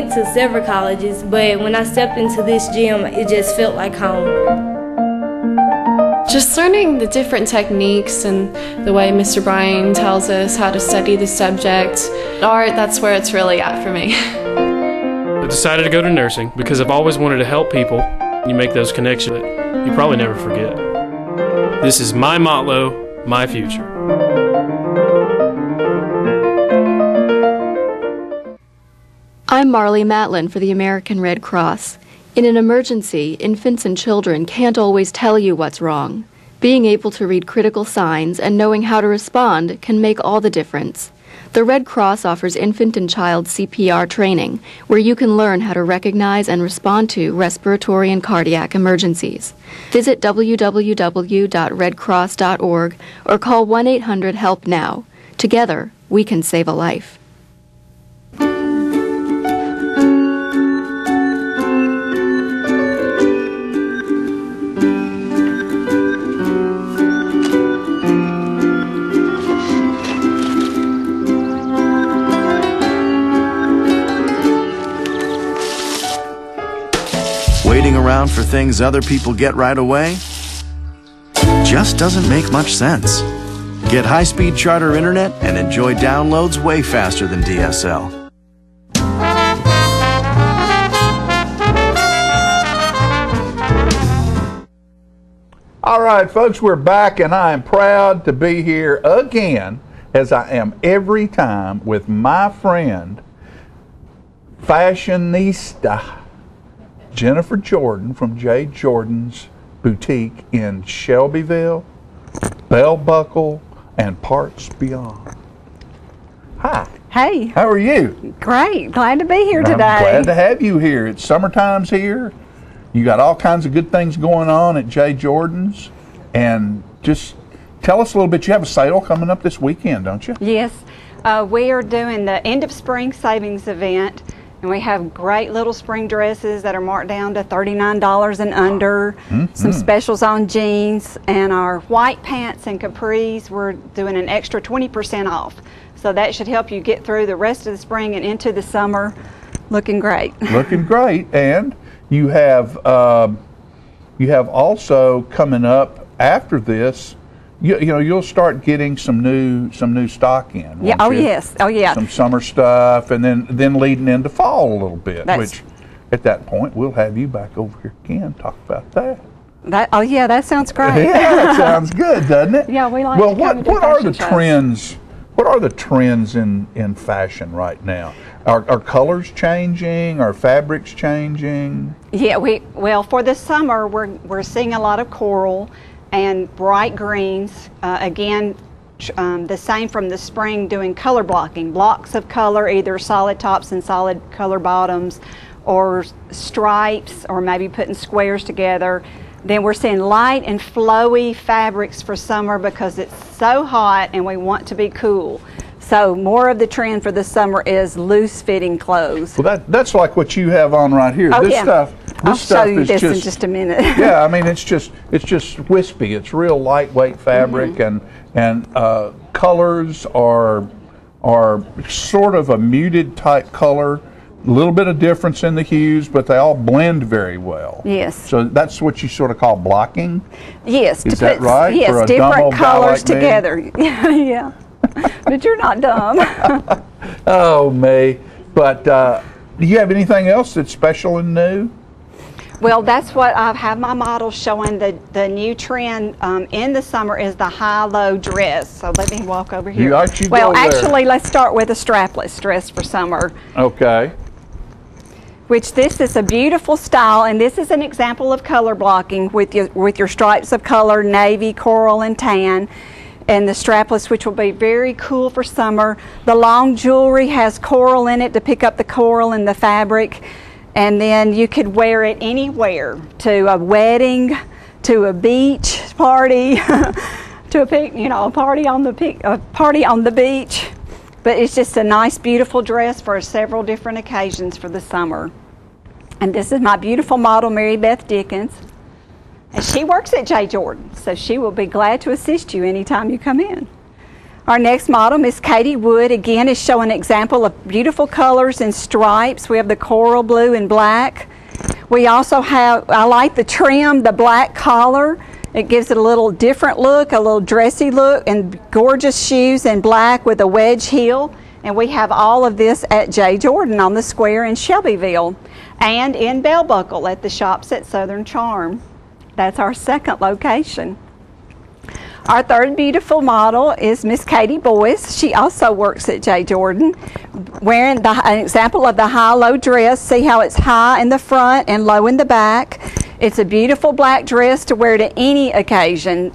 went to several colleges, but when I stepped into this gym, it just felt like home. Just learning the different techniques and the way Mr. Bryan tells us how to study the subject. Art, that's where it's really at for me. I decided to go to nursing because I've always wanted to help people. You make those connections that you probably never forget. This is my motto, my future. I'm Marley Matlin for the American Red Cross. In an emergency, infants and children can't always tell you what's wrong. Being able to read critical signs and knowing how to respond can make all the difference. The Red Cross offers infant and child CPR training, where you can learn how to recognize and respond to respiratory and cardiac emergencies. Visit www.redcross.org or call 1-800-HELP-NOW. Together, we can save a life. Waiting around for things other people get right away just doesn't make much sense. Get high-speed Charter internet and enjoy downloads way faster than DSL. All right, folks, we're back, and I am proud to be here again, as I am every time, with my friend, fashionista Jennifer Jordan from J. Jordan's Boutique in Shelbyville, Bell Buckle, and parts beyond. Hi. Hey. How are you? Great. Glad to be here today. I'm glad to have you here. It's summertime's here. You got all kinds of good things going on at J. Jordan's. And just tell us a little bit. You have a sale coming up this weekend, don't you? Yes. We are doing the end of spring savings event. And we have great little spring dresses that are marked down to $39 and under. Some specials on jeans, and our white pants and capris, we're doing an extra 20% off. So that should help you get through the rest of the spring and into the summer looking great. Looking great. And you have also coming up after this. You know, you'll start getting some new stock in. Yeah. Oh, yes. Oh, yeah. Some summer stuff, and then leading into fall a little bit. Which, at that point, we'll have you back over here again. Talk about that. Oh, yeah. That sounds great. Yeah, that sounds good, doesn't it? Yeah, we like. Well, to come what are the shows. trends? What are the trends in fashion right now? Are colors changing? Are fabrics changing? Yeah. Well, for the summer, we're seeing a lot of coral and bright greens. Again, the same from the spring, doing color blocking, blocks of color, either solid tops and solid color bottoms, or stripes, or maybe putting squares together. Then we're seeing light and flowy fabrics for summer because it's so hot and we want to be cool. So more of the trend for the summer is loose fitting clothes. Well, that's like what you have on right here. Oh, This yeah. stuff. I'll This stuff show you is this in just, just a minute. Yeah, I mean it's just wispy. It's real lightweight fabric, and colors are sort of a muted type color. A little bit of difference in the hues, but they all blend very well. Yes. So that's what you sort of call blocking? Yes. Is that right? Yes, for a dumb different old guy colors like me? together. Yeah. But you're not dumb. Oh, me. But do you have anything else that's special and new? Well, that's what I have my model showing. The new trend in the summer is the high-low dress. So let me walk over here. You well, go there. actually, let's start with a strapless dress for summer. Okay. Which this is a beautiful style, and this is an example of color blocking with your stripes of color, navy, coral, and tan. And the strapless, which will be very cool for summer. The long jewelry has coral in it to pick up the coral in the fabric. And then you could wear it anywhere, to a wedding, to a beach party, to a party on the beach. But it's just a nice, beautiful dress for several different occasions for the summer. And this is my beautiful model, Mary Beth Dickens. And she works at J. Jordan, so she will be glad to assist you anytime you come in. Our next model, Miss Katie Wood, again is showing an example of beautiful colors and stripes. We have the coral blue and black. We also have, I like the trim, the black collar. It gives it a little different look, a little dressy look, and gorgeous shoes in black with a wedge heel. And we have all of this at J. Jordan on the square in Shelbyville and in Bell Buckle at the shops at Southern Charm. That's our second location. Our third beautiful model is Miss Katie Boyce. She also works at J. Jordan, wearing an example of the high-low dress. See how it's high in the front and low in the back. It's a beautiful black dress to wear to any occasion,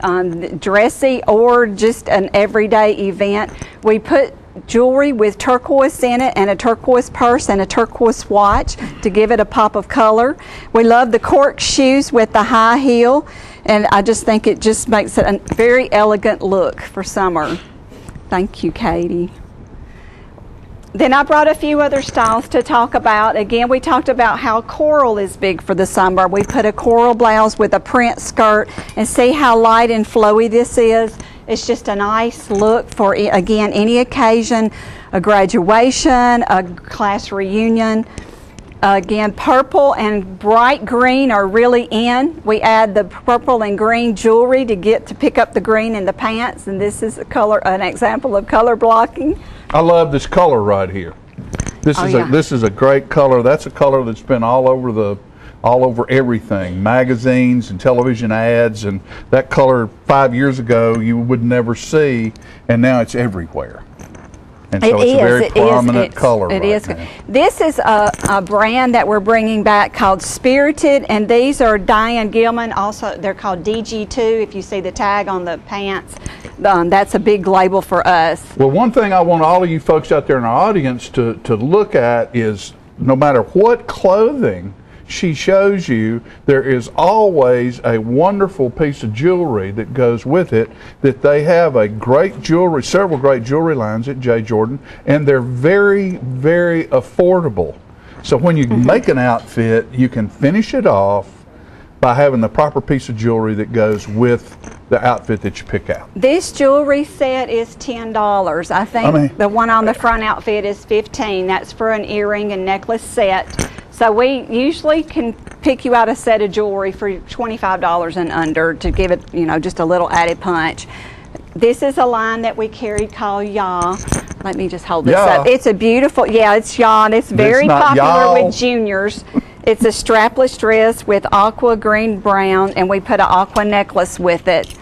dressy or just an everyday event. We put jewelry with turquoise in it and a turquoise purse and a turquoise watch to give it a pop of color. We love the cork shoes with the high heel, and I just think it just makes it a very elegant look for summer. Thank you, Katie. Then I brought a few other styles to talk about. Again, we talked about how coral is big for the summer. We put a coral blouse with a print skirt, and see how light and flowy this is. It's just a nice look for, again, any occasion, a graduation, a class reunion. Again, purple and bright green are really in. We add the purple and green jewelry to pick up the green in the pants, and this is an example of color blocking. I love this color right here. This is a great color. That's a color that's been all over everything, magazines and television ads, and that color 5 years ago you would never see, and now it's everywhere. And so it's a very prominent color right now. This is a brand that we're bringing back called Spirited, and these are Diane Gilman. Also, they're called DG2. If you see the tag on the pants, that's a big label for us. Well, one thing I want all of you folks out there in our audience to look at is, no matter what clothing she shows you, there is always a wonderful piece of jewelry that goes with it. That they have several great jewelry lines at J. Jordan, and they're very, very affordable. So when you make an outfit, you can finish it off by having the proper piece of jewelry that goes with the outfit that you pick out. This jewelry set is $10. I think the one on the front outfit is $15. That's for an earring and necklace set. So we usually can pick you out a set of jewelry for $25 and under to give it, just a little added punch. This is a line that we carried called Ya. Let me just hold this up. It's a beautiful, it's Ya, and it's very popular with juniors. It's a strapless dress with aqua green brown, and we put an aqua necklace with it.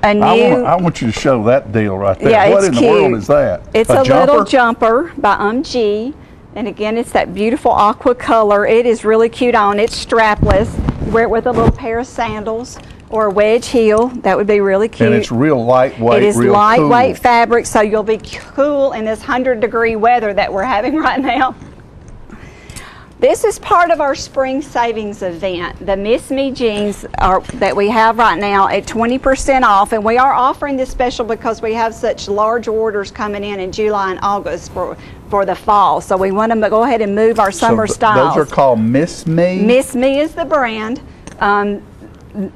I want you to show that deal right there. Yeah, what in the world is that? It's a little jumper by G. And again, it's that beautiful aqua color. It is really cute on. It's strapless. Wear it with a little pair of sandals or a wedge heel. That would be really cute. And it's real lightweight. It is lightweight fabric, so you'll be cool in this 100-degree weather that we're having right now. This is part of our spring savings event. The Miss Me jeans that we have right now at 20% off, and we are offering this special because we have such large orders coming in July and August for the fall. So we want to go ahead and move our summer styles. Those are called Miss Me? Miss Me is the brand.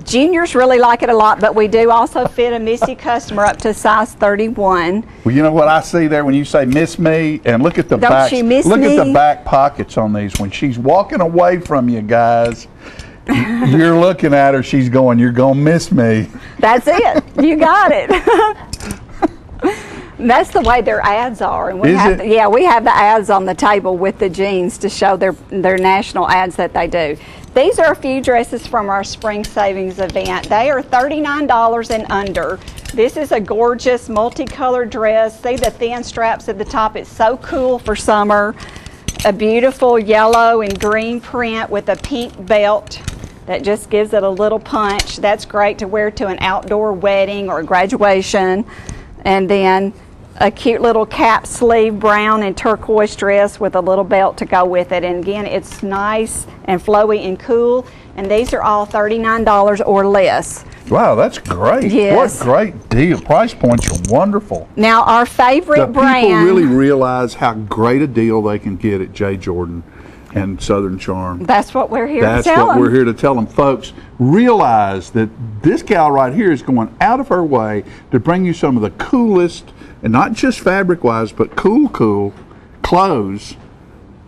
Juniors really like it a lot, but we do also fit a Missy customer up to size 31. Well, you know what I see there when you say Miss Me, and look at the back. Look at the back pockets on these. When she's walking away from you guys, you're looking at her. She's going, "You're gonna miss me." That's it. You got it. That's the way their ads are, and we have the ads on the table with the jeans to show their national ads that they do. These are a few dresses from our spring savings event. They are $39 and under. This is a gorgeous multicolored dress. See the thin straps at the top? It's so cool for summer. A beautiful yellow and green print with a pink belt that just gives it a little punch. That's great to wear to an outdoor wedding or graduation. And then a cute little cap sleeve brown and turquoise dress with a little belt to go with it. And again, it's nice and flowy and cool. And these are all $39 or less. Wow, that's great. Yes. What a great deal. Price points are wonderful. Now, our favorite brand. People really realize how great a deal they can get at J. Jordan. and Southern Charm. That's what we're here to That's tell what them. we're here to tell them, folks. Realize that this gal right here is going out of her way to bring you some of the coolest, and not just fabric-wise, but cool clothes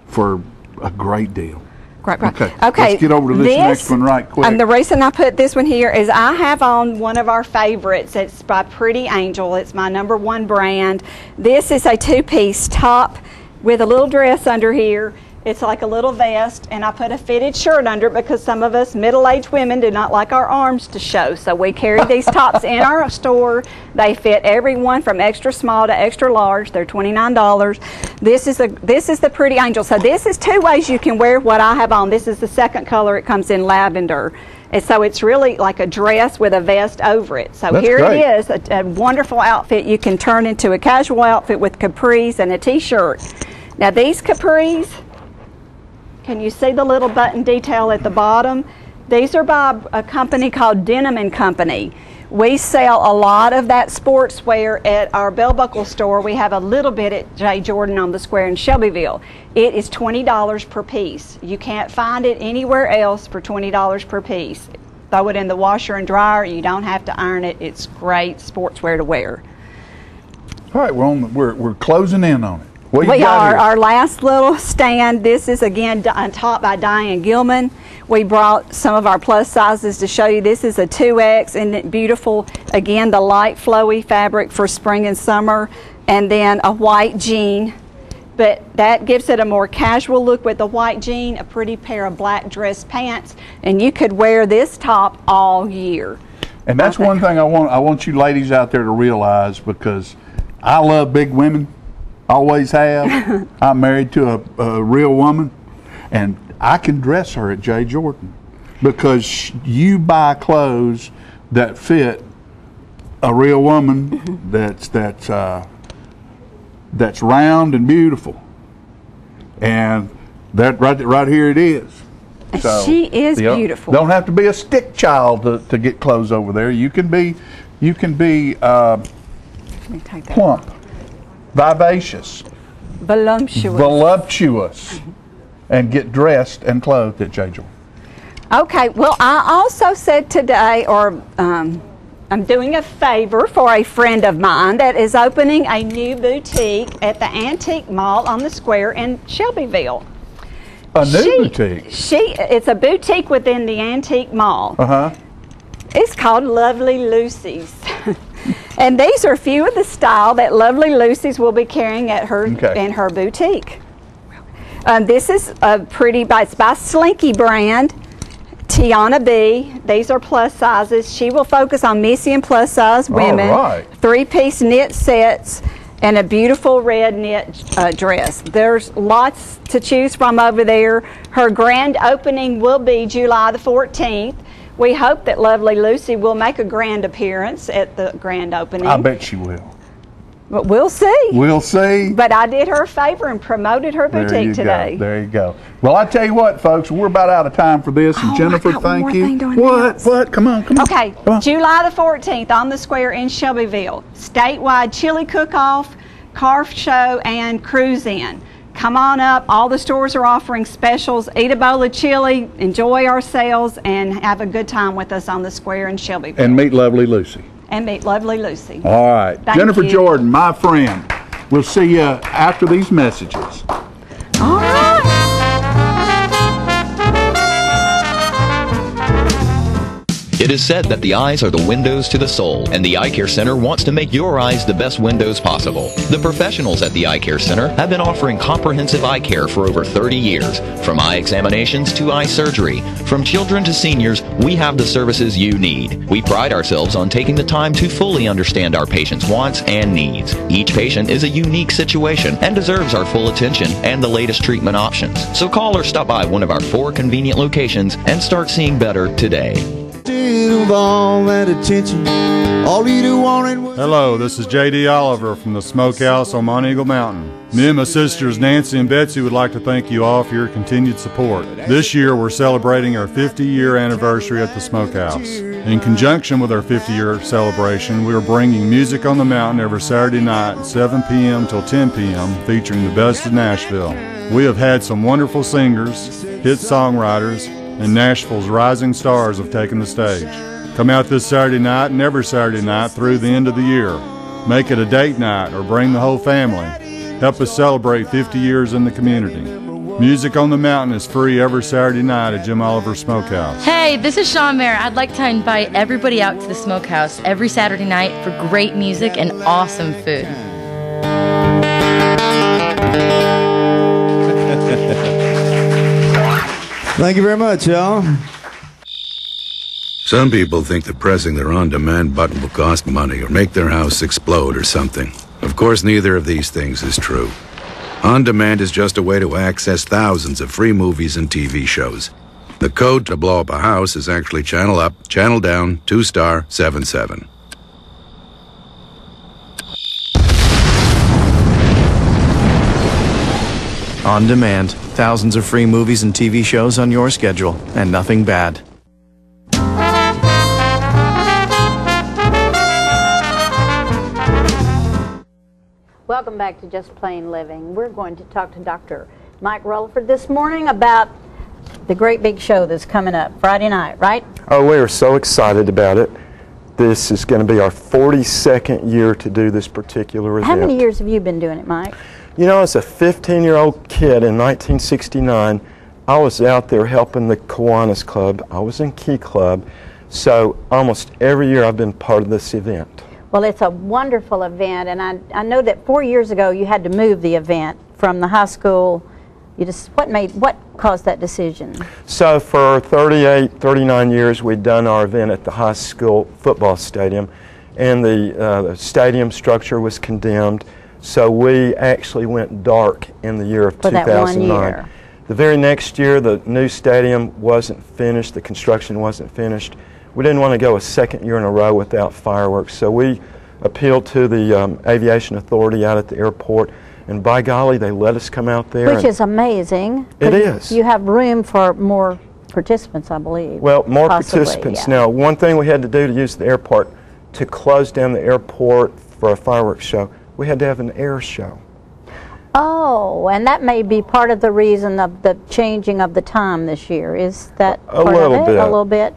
for a great deal. Right. Okay. Let's get over to this next one right quick. And the reason I put this one here is I have on one of our favorites. It's by Pretty Angel. It's my #1 brand. This is a 2-piece top with a little dress under here. It's like a little vest, and I put a fitted shirt under it because some of us middle-aged women do not like our arms to show. So we carry these tops in our store. They fit everyone from extra small to extra large. They're $29. This is the Pretty Angel. So this is 2 ways you can wear what I have on. This is the second color. It comes in lavender. And so it's really like a dress with a vest over it. So That's here great. it is, a wonderful outfit you can turn into a casual outfit with capris and a t-shirt. Now these capris, can you see the little button detail at the bottom? These are by a company called Denim & Company. We sell a lot of that sportswear at our bell buckle store. We have a little bit at J. Jordan on the square in Shelbyville. It is $20 per piece. You can't find it anywhere else for $20 per piece. Throw it in the washer and dryer. You don't have to iron it. It's great sportswear to wear. All right, we're closing in on it. What you We got are here? our last little stand. This is again taught by Diane Gilman. We brought some of our plus sizes to show you. This is a 2X, and beautiful. Again, the light flowy fabric for spring and summer, and then a white jean. But that gives it a more casual look with the white jean, a pretty pair of black dress pants, and you could wear this top all year. And that's one thing I want you ladies out there to realize, because I love big women. Always have. I'm married to a real woman, and I can dress her at J. Jordan because you buy clothes that fit a real woman that's round and beautiful, and that right here it is. So, she is beautiful. Don't have to be a stick child to get clothes over there. You can be plump, vivacious, voluptuous, and get dressed and clothed at J. Jordan. Okay, well, I also said today, I'm doing a favor for a friend of mine that is opening a new boutique at the Antique Mall on the Square in Shelbyville. A new boutique? It's a boutique within the Antique Mall. Uh-huh. It's called Lovely Lucy's. And these are a few of the style that Lovely Lucy's will be carrying at her in her boutique. This is it's by Slinky brand, Tiana B. These are plus sizes. She will focus on Missy and plus size women. All right. 3-piece knit sets and a beautiful red knit dress. There's lots to choose from over there. Her grand opening will be July the 14th. We hope that Lovely Lucy will make a grand appearance at the grand opening. I bet she will. But we'll see. We'll see. But I did her a favor and promoted her boutique today. There you go. Well, I tell you what, folks, we're about out of time for this. And Jennifer, thank you. What? Come on. Okay, come on. July the 14th on the Square in Shelbyville. Statewide chili cook-off, carf show, and cruise-in. Come on up. All the stores are offering specials. Eat a bowl of chili, enjoy our sales, and have a good time with us on the Square in Shelbyville. And meet Lovely Lucy. And meet Lovely Lucy. All right. Thank Jennifer you. Jordan, my friend. We'll see you after these messages. All right. It is said that the eyes are the windows to the soul, and the Eye Care Center wants to make your eyes the best windows possible. The professionals at the Eye Care Center have been offering comprehensive eye care for over 30 years. From eye examinations to eye surgery, from children to seniors, we have the services you need. We pride ourselves on taking the time to fully understand our patients' wants and needs. Each patient is a unique situation and deserves our full attention and the latest treatment options. So call or stop by one of our 4 convenient locations and start seeing better today. Hello, this is J.D. Oliver from the Smokehouse on Mount Eagle Mountain. Me and my sisters Nancy and Betsy would like to thank you all for your continued support. This year we're celebrating our 50-year anniversary at the Smokehouse. In conjunction with our 50-year celebration, we are bringing Music on the Mountain every Saturday night at 7 p.m. till 10 p.m. featuring the best of Nashville. We have had some wonderful singers, hit songwriters, and Nashville's rising stars have taken the stage. Come out this Saturday night and every Saturday night through the end of the year. Make it a date night or bring the whole family. Help us celebrate 50 years in the community. Music on the Mountain is free every Saturday night at Jim Oliver Smokehouse. Hey, this is Sean Mayer. I'd like to invite everybody out to the Smokehouse every Saturday night for great music and awesome food. Thank you very much, y'all. Some people think that pressing their on-demand button will cost money or make their house explode or something. Of course, neither of these things is true. On-demand is just a way to access thousands of free movies and TV shows. The code to blow up a house is actually channel up, channel down, 2*, 77. On demand, thousands of free movies and TV shows on your schedule, and nothing bad. Welcome back to Just Plain Living. We're going to talk to Dr. Mike Rutherford this morning about the great big show that's coming up Friday night, right? Oh, we are so excited about it. This is going to be our 42nd year to do this particular event. How many years have you been doing it, Mike? You know, as a 15-year-old kid in 1969, I was out there helping the Kiwanis Club. I was in Key Club. So almost every year I've been part of this event. Well, it's a wonderful event, and I know that 4 years ago you had to move the event from the high school. What caused that decision? So for 38, 39 years we'd done our event at the high school football stadium, and the stadium structure was condemned. So we actually went dark in the year of 2009. That 1 year. The very next year, the new stadium wasn't finished. The construction wasn't finished. We didn't want to go a second year in a row without fireworks. So we appealed to the Aviation Authority out at the airport, and by golly, they let us come out there. Which is amazing. It is. You have room for more participants, I believe. Well, more possibly, participants. Yeah. Now, one thing we had to do to use the airport, to close down the airport for a fireworks show, we had to have an air show. Oh, and that may be part of the reason of the changing of the time this year. Is that a part little of it? bit. A little bit?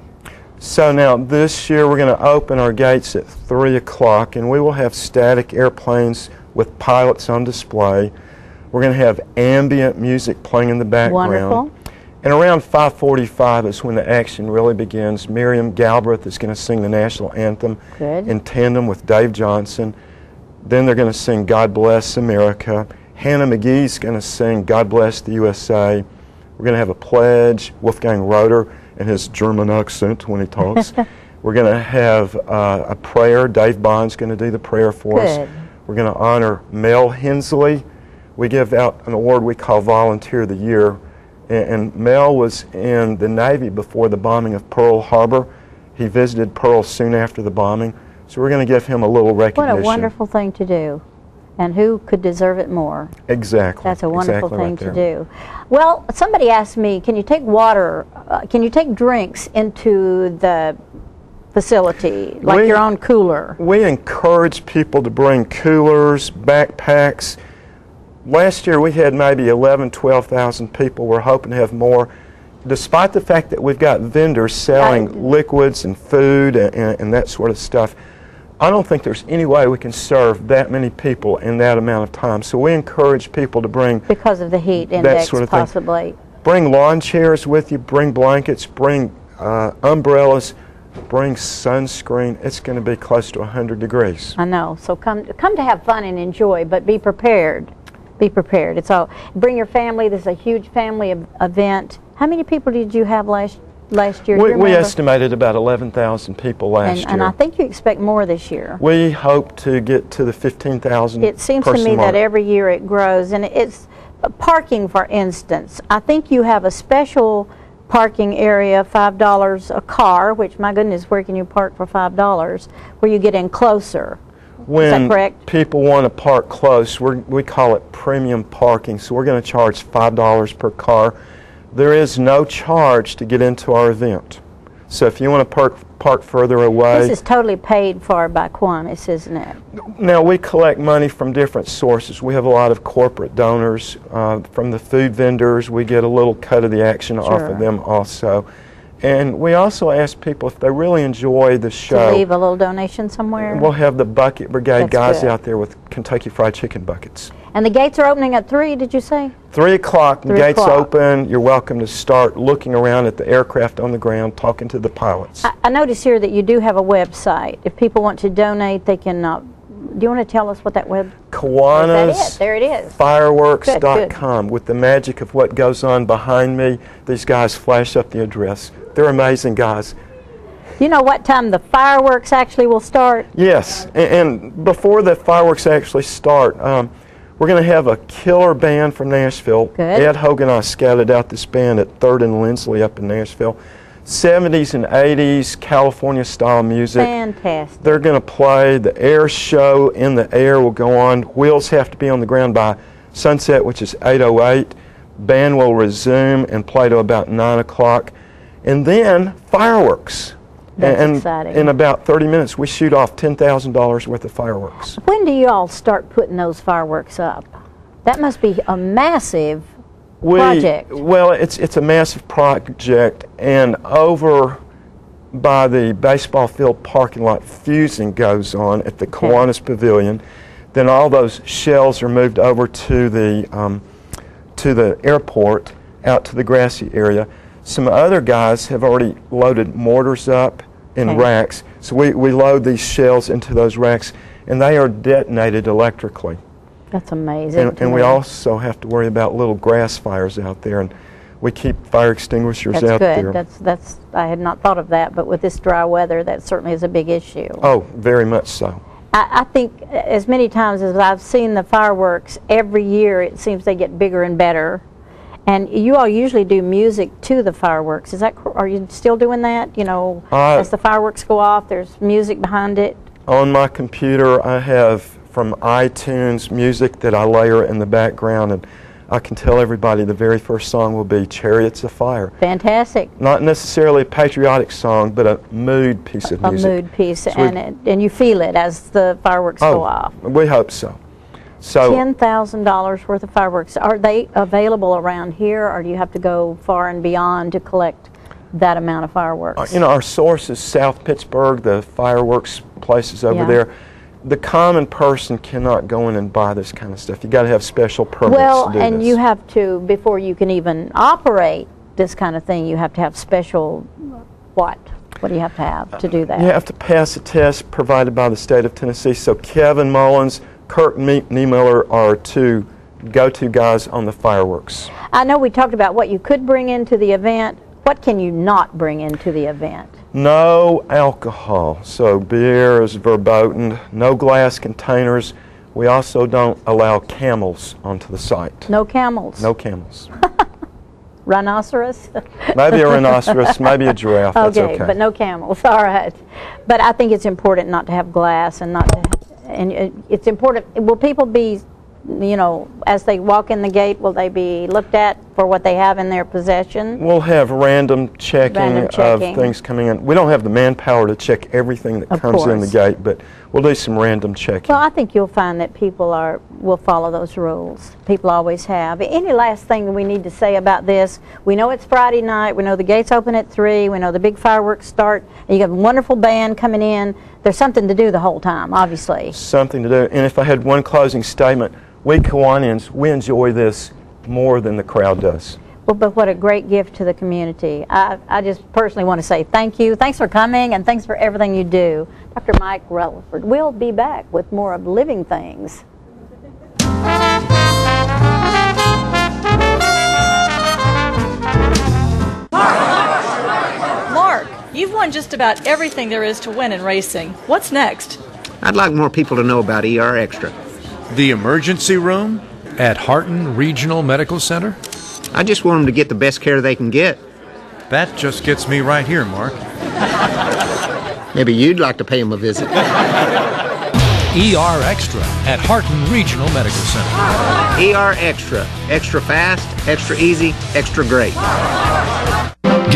So now this year we're going to open our gates at 3 o'clock, and we will have static airplanes with pilots on display. We're going to have ambient music playing in the background. Wonderful. And around 5:45 is when the action really begins. Miriam Galbraith is going to sing the national anthem in tandem with Dave Johnson. Then they're going to sing God Bless America. Hannah McGee's going to sing God Bless the USA. We're going to have a pledge. Wolfgang Roeder and his German accent when he talks. We're going to have a prayer. Dave Bond's going to do the prayer for us. We're going to honor Mel Hensley. We give out an award we call Volunteer of the Year. And Mel was in the Navy before the bombing of Pearl Harbor. He visited Pearl soon after the bombing. So we're going to give him a little recognition. What a wonderful thing to do. And who could deserve it more? Exactly. That's a wonderful exactly thing right to do. Well, somebody asked me, can you take water, can you take drinks into the facility, like your own cooler? We encourage people to bring coolers, backpacks. Last year we had maybe 11,000, 12,000 people. We're hoping to have more. Despite the fact that we've got vendors selling liquids and food and that sort of stuff, I don't think there's any way we can serve that many people in that amount of time. So we encourage people to bring, because of the heat index, sort of possibly. Bring lawn chairs with you, bring blankets, bring umbrellas, bring sunscreen. It's going to be close to 100 degrees. I know. So come to have fun and enjoy, but be prepared. Be prepared. It's all. Bring your family. This is a huge family event. How many people did you have last year? We estimated about 11,000 people last year. And I think you expect more this year. We hope to get to the 15,000. It seems to me that every year it grows, and it's parking, for instance. I think you have a special parking area, $5 a car, which, my goodness, where can you park for $5? Where you get in closer. When Is that correct? People want to park close, we call it premium parking, so we're going to charge $5 per car. There is no charge to get into our event. So if you want to park further away. This is totally paid for by Kiwanis, isn't it? Now, we collect money from different sources. We have a lot of corporate donors. From the food vendors, we get a little cut of the action off of them also. And we also ask people if they really enjoy the show. To leave a little donation somewhere? We'll have the Bucket Brigade guys out there with Kentucky Fried Chicken buckets. And the gates are opening at 3, did you say? 3 o'clock, the gates open. You're welcome to start looking around at the aircraft on the ground, talking to the pilots. I notice here that you do have a website. If people want to donate, they can, do you want to tell us what that web? Kiwanis There it is. Fireworks.com. With the magic of what goes on behind me, these guys flash up the address. They're amazing guys. You know what time the fireworks actually will start? Yes, and before the fireworks actually start, we're going to have a killer band from Nashville. Good. Ed Hogan and I scouted out this band at 3rd and Lindsley up in Nashville. 70s and 80s California style music. Fantastic. They're going to play. The air show in the air will go on. Wheels have to be on the ground by sunset, which is 8:08. Band will resume and play to about 9 o'clock. And then fireworks. That's exciting. In about 30 minutes, we shoot off $10,000 worth of fireworks. When do you all start putting those fireworks up? That must be a massive project. Well, it's a massive project, and over by the baseball field parking lot, fusing goes on at the Kiwanis Pavilion. Then all those shells are moved over to the airport, out to the grassy area. Some other guys have already loaded mortars up in racks. So we load these shells into those racks, and they are detonated electrically. That's amazing. And we also have to worry about little grass fires out there, and we keep fire extinguishers out there. That's I had not thought of that, but with this dry weather, that certainly is a big issue. Oh, very much so. I think as many times as I've seen the fireworks, every year it seems they get bigger and better. And you all usually do music to the fireworks. Are you still doing that? You know, as the fireworks go off, there's music behind it? On my computer, I have from iTunes music that I layer in the background, and I can tell everybody the very first song will be Chariots of Fire. Fantastic. Not necessarily a patriotic song, but a mood piece of music. A mood piece, so and you feel it as the fireworks go off. We hope so. So $10,000 worth of fireworks. Are they available around here, or do you have to go far and beyond to collect that amount of fireworks? You know, our source is South Pittsburgh, the fireworks places over there. The common person cannot go in and buy this kind of stuff. You got to have special permits to do and this. you have to, before you can even operate this kind of thing, you have to have special, what? What do you have to have to do that? You have to pass a test provided by the state of Tennessee. So Kevin Mullins, Kirk Niemiller are two go-to guys on the fireworks. I know we talked about what you could bring into the event. What can you not bring into the event? No alcohol. So beer is verboten. No glass containers. We also don't allow camels onto the site. No camels? No camels. Rhinoceros? Maybe a rhinoceros, maybe a giraffe. That's okay. But no camels. All right. But I think it's important not to have glass and not to. And it's important. Will people be, you know, as they walk in the gate, will they be looked at for what they have in their possession? We'll have random checking of things coming in. We don't have the manpower to check everything that comes in the gate, but we'll do some random checking. Well, I think you'll find that people will follow those rules. People always have. Any last thing we need to say about this? We know it's Friday night. We know the gates open at 3. We know the big fireworks start. And you have a wonderful band coming in. There's something to do the whole time, obviously. Something to do. And if I had one closing statement, we Kiwanians, we enjoy this more than the crowd does. Well, but what a great gift to the community. I just personally want to say thank you. Thanks for coming, and thanks for everything you do. Dr. Mike Relaford. We'll be back with more of Living Things. Mark, you've won just about everything there is to win in racing. What's next? I'd like more people to know about ER Extra. The emergency room at Harton Regional Medical Center? I just want them to get the best care they can get. That just gets me right here, Mark. Maybe you'd like to pay them a visit. ER Extra at Harton Regional Medical Center. ER Extra. Extra fast, extra easy, extra great.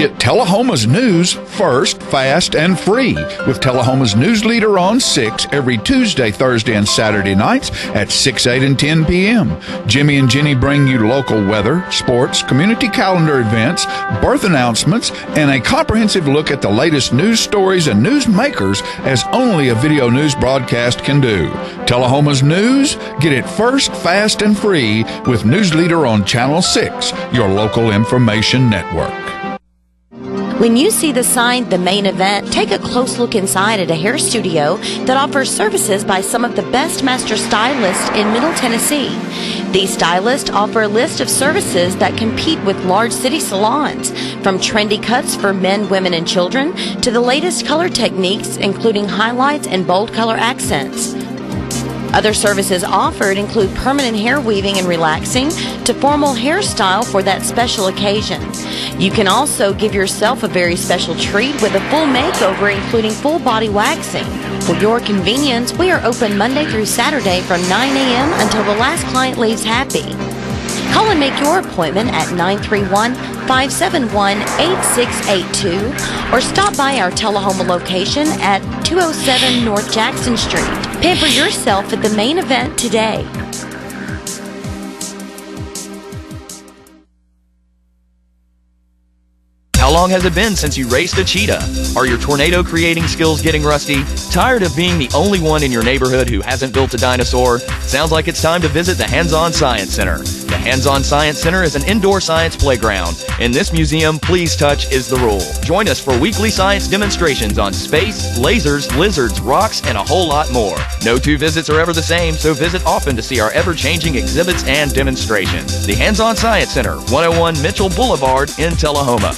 Get Tullahoma's news first, fast, and free with Tullahoma's news leader on 6 every Tuesday, Thursday, and Saturday nights at 6, 8, and 10 p.m. Jimmy and Jenny bring you local weather, sports, community calendar events, birth announcements, and a comprehensive look at the latest news stories and news makers as only a video news broadcast can do. Tullahoma's news, get it first, fast, and free with News Leader on Channel 6, your local information network. When you see the sign, The Main Event, take a close look inside at a hair studio that offers services by some of the best master stylists in Middle Tennessee. These stylists offer a list of services that compete with large city salons, from trendy cuts for men, women, and children to the latest color techniques, including highlights and bold color accents. Other services offered include permanent hair weaving and relaxing to formal hairstyle for that special occasion. You can also give yourself a very special treat with a full makeover, including full body waxing. For your convenience, we are open Monday through Saturday from 9 a.m. until the last client leaves happy. Call and make your appointment at 931-571-8682 or stop by our Tullahoma location at 207 North Jackson Street. Pamper yourself at The Main Event today. How long has it been since you raced a cheetah? Are your tornado creating skills getting rusty? Tired of being the only one in your neighborhood who hasn't built a dinosaur? Sounds like it's time to visit the Hands-On Science Center. The Hands-On Science Center is an indoor science playground. In this museum, please touch is the rule. Join us for weekly science demonstrations on space, lasers, lizards, rocks, and a whole lot more. No two visits are ever the same, so visit often to see our ever-changing exhibits and demonstrations. The Hands-On Science Center, 101 Mitchell Boulevard in Tullahoma.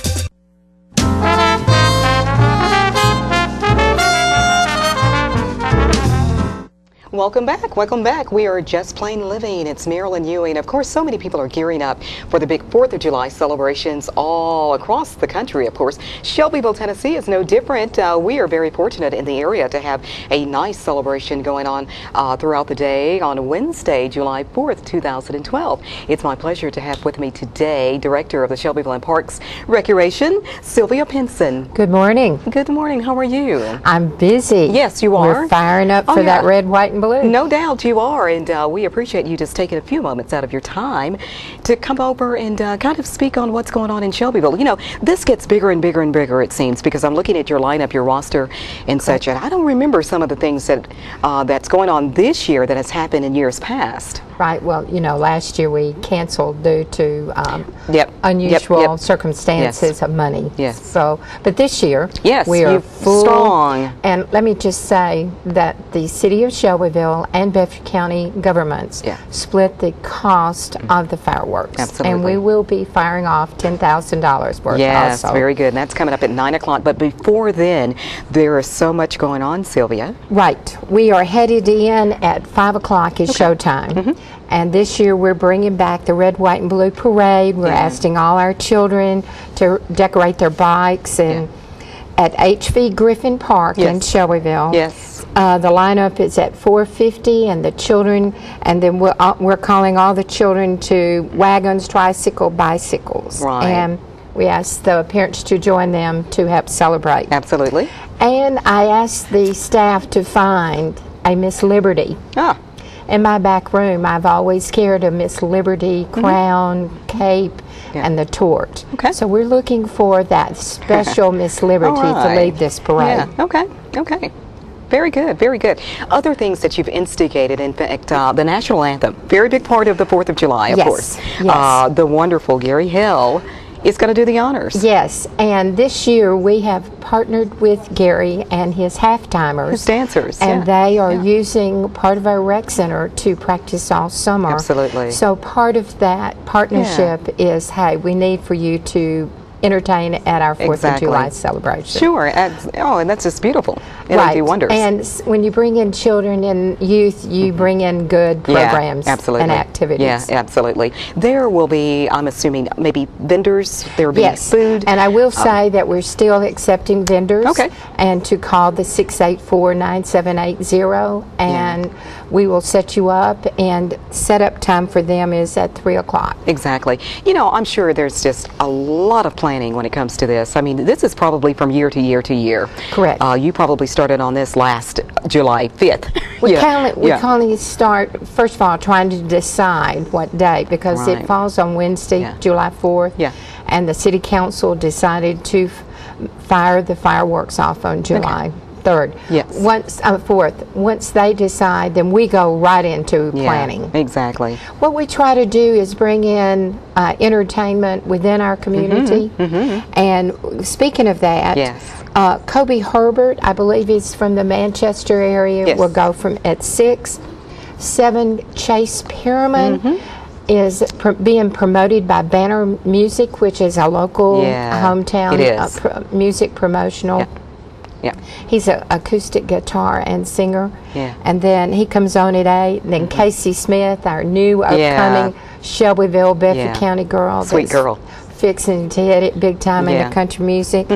Welcome back. Welcome back. We are Just Plain Living. It's Marilyn Ewing. Of course, so many people are gearing up for the big 4th of July celebrations all across the country, of course. Shelbyville, Tennessee is no different. We are very fortunate in the area to have a nice celebration going on throughout the day on Wednesday, July 4th, 2012. It's my pleasure to have with me today Director of the Shelbyville and Parks Recreation, Sylvia Pinson. Good morning. Good morning. How are you? I'm busy. Yes, you are. We're firing up for that red, white, and blue. No doubt you are, and we appreciate you just taking a few moments out of your time to come over and kind of speak on what's going on in Shelbyville. You know, this gets bigger and bigger and bigger, it seems, because I'm looking at your lineup, your roster, and such, and I don't remember some of the things that that's going on this year that has happened in years past. Right. Well, you know, last year we canceled due to unusual circumstances of money. Yes. So, but this year, we are full. Strong. And let me just say that the City of Shelbyville and Bedford County governments split the cost of the fireworks. Absolutely. And we will be firing off $10,000 worth. Yes, also. very good. And that's coming up at 9 o'clock. But before then, there is so much going on, Sylvia. Right. We are headed in at 5 o'clock is showtime. And this year we're bringing back the Red, White, and Blue Parade. We're asking all our children to decorate their bikes and at HV Griffin Park in Shelbyville. Yes. The lineup is at 4:50, and the children, and then we're calling all the children to wagons, tricycle, bicycles. Right. And we ask the parents to join them to help celebrate. Absolutely. And I asked the staff to find a Miss Liberty. In my back room, I've always carried a Miss Liberty crown, cape, and the torch. So we're looking for that special Miss Liberty to lead this parade. Okay. Very good, very good. Other things that you've instigated, in fact, the national anthem, very big part of the 4th of July, of course. Yes. The wonderful Gary Hill is going to do the honors. Yes, and this year we have partnered with Gary and his half-timers. His dancers. And they are using part of our rec center to practice all summer. Absolutely. So part of that partnership is, hey, we need for you to entertain at our 4th of July celebration. Sure. And that's just beautiful. It'll do wonders. And when you bring in children and youth, you bring in good programs and activities. Yeah, absolutely. There will be, I'm assuming, maybe vendors. There will be food. And I will say that we're still accepting vendors. And to call the 684-9780, and we will set you up, and setup time for them is at 3 o'clock. Exactly. You know, I'm sure there's just a lot of plans planning when it comes to this? I mean, this is probably from year to year to year. Correct. You probably started on this last July 5th. We kind of start, first of all, trying to decide what day, because it falls on Wednesday, July 4th. Yeah. And the city council decided to fire the fireworks off on July 3rd. Yes. 4th. Once they decide, then we go right into planning. Exactly. What we try to do is bring in entertainment within our community. And speaking of that, Kobe Herbert, I believe he's from the Manchester area, will go from at 6. 7 Chase Perriman is being promoted by Banner Music, which is a local hometown music promotional. He's an acoustic guitar and singer. And then he comes on at 8. And then Casey Smith, our new upcoming Shelbyville, Bedford County girl. Sweet girl. Fixing to hit it big time into country music.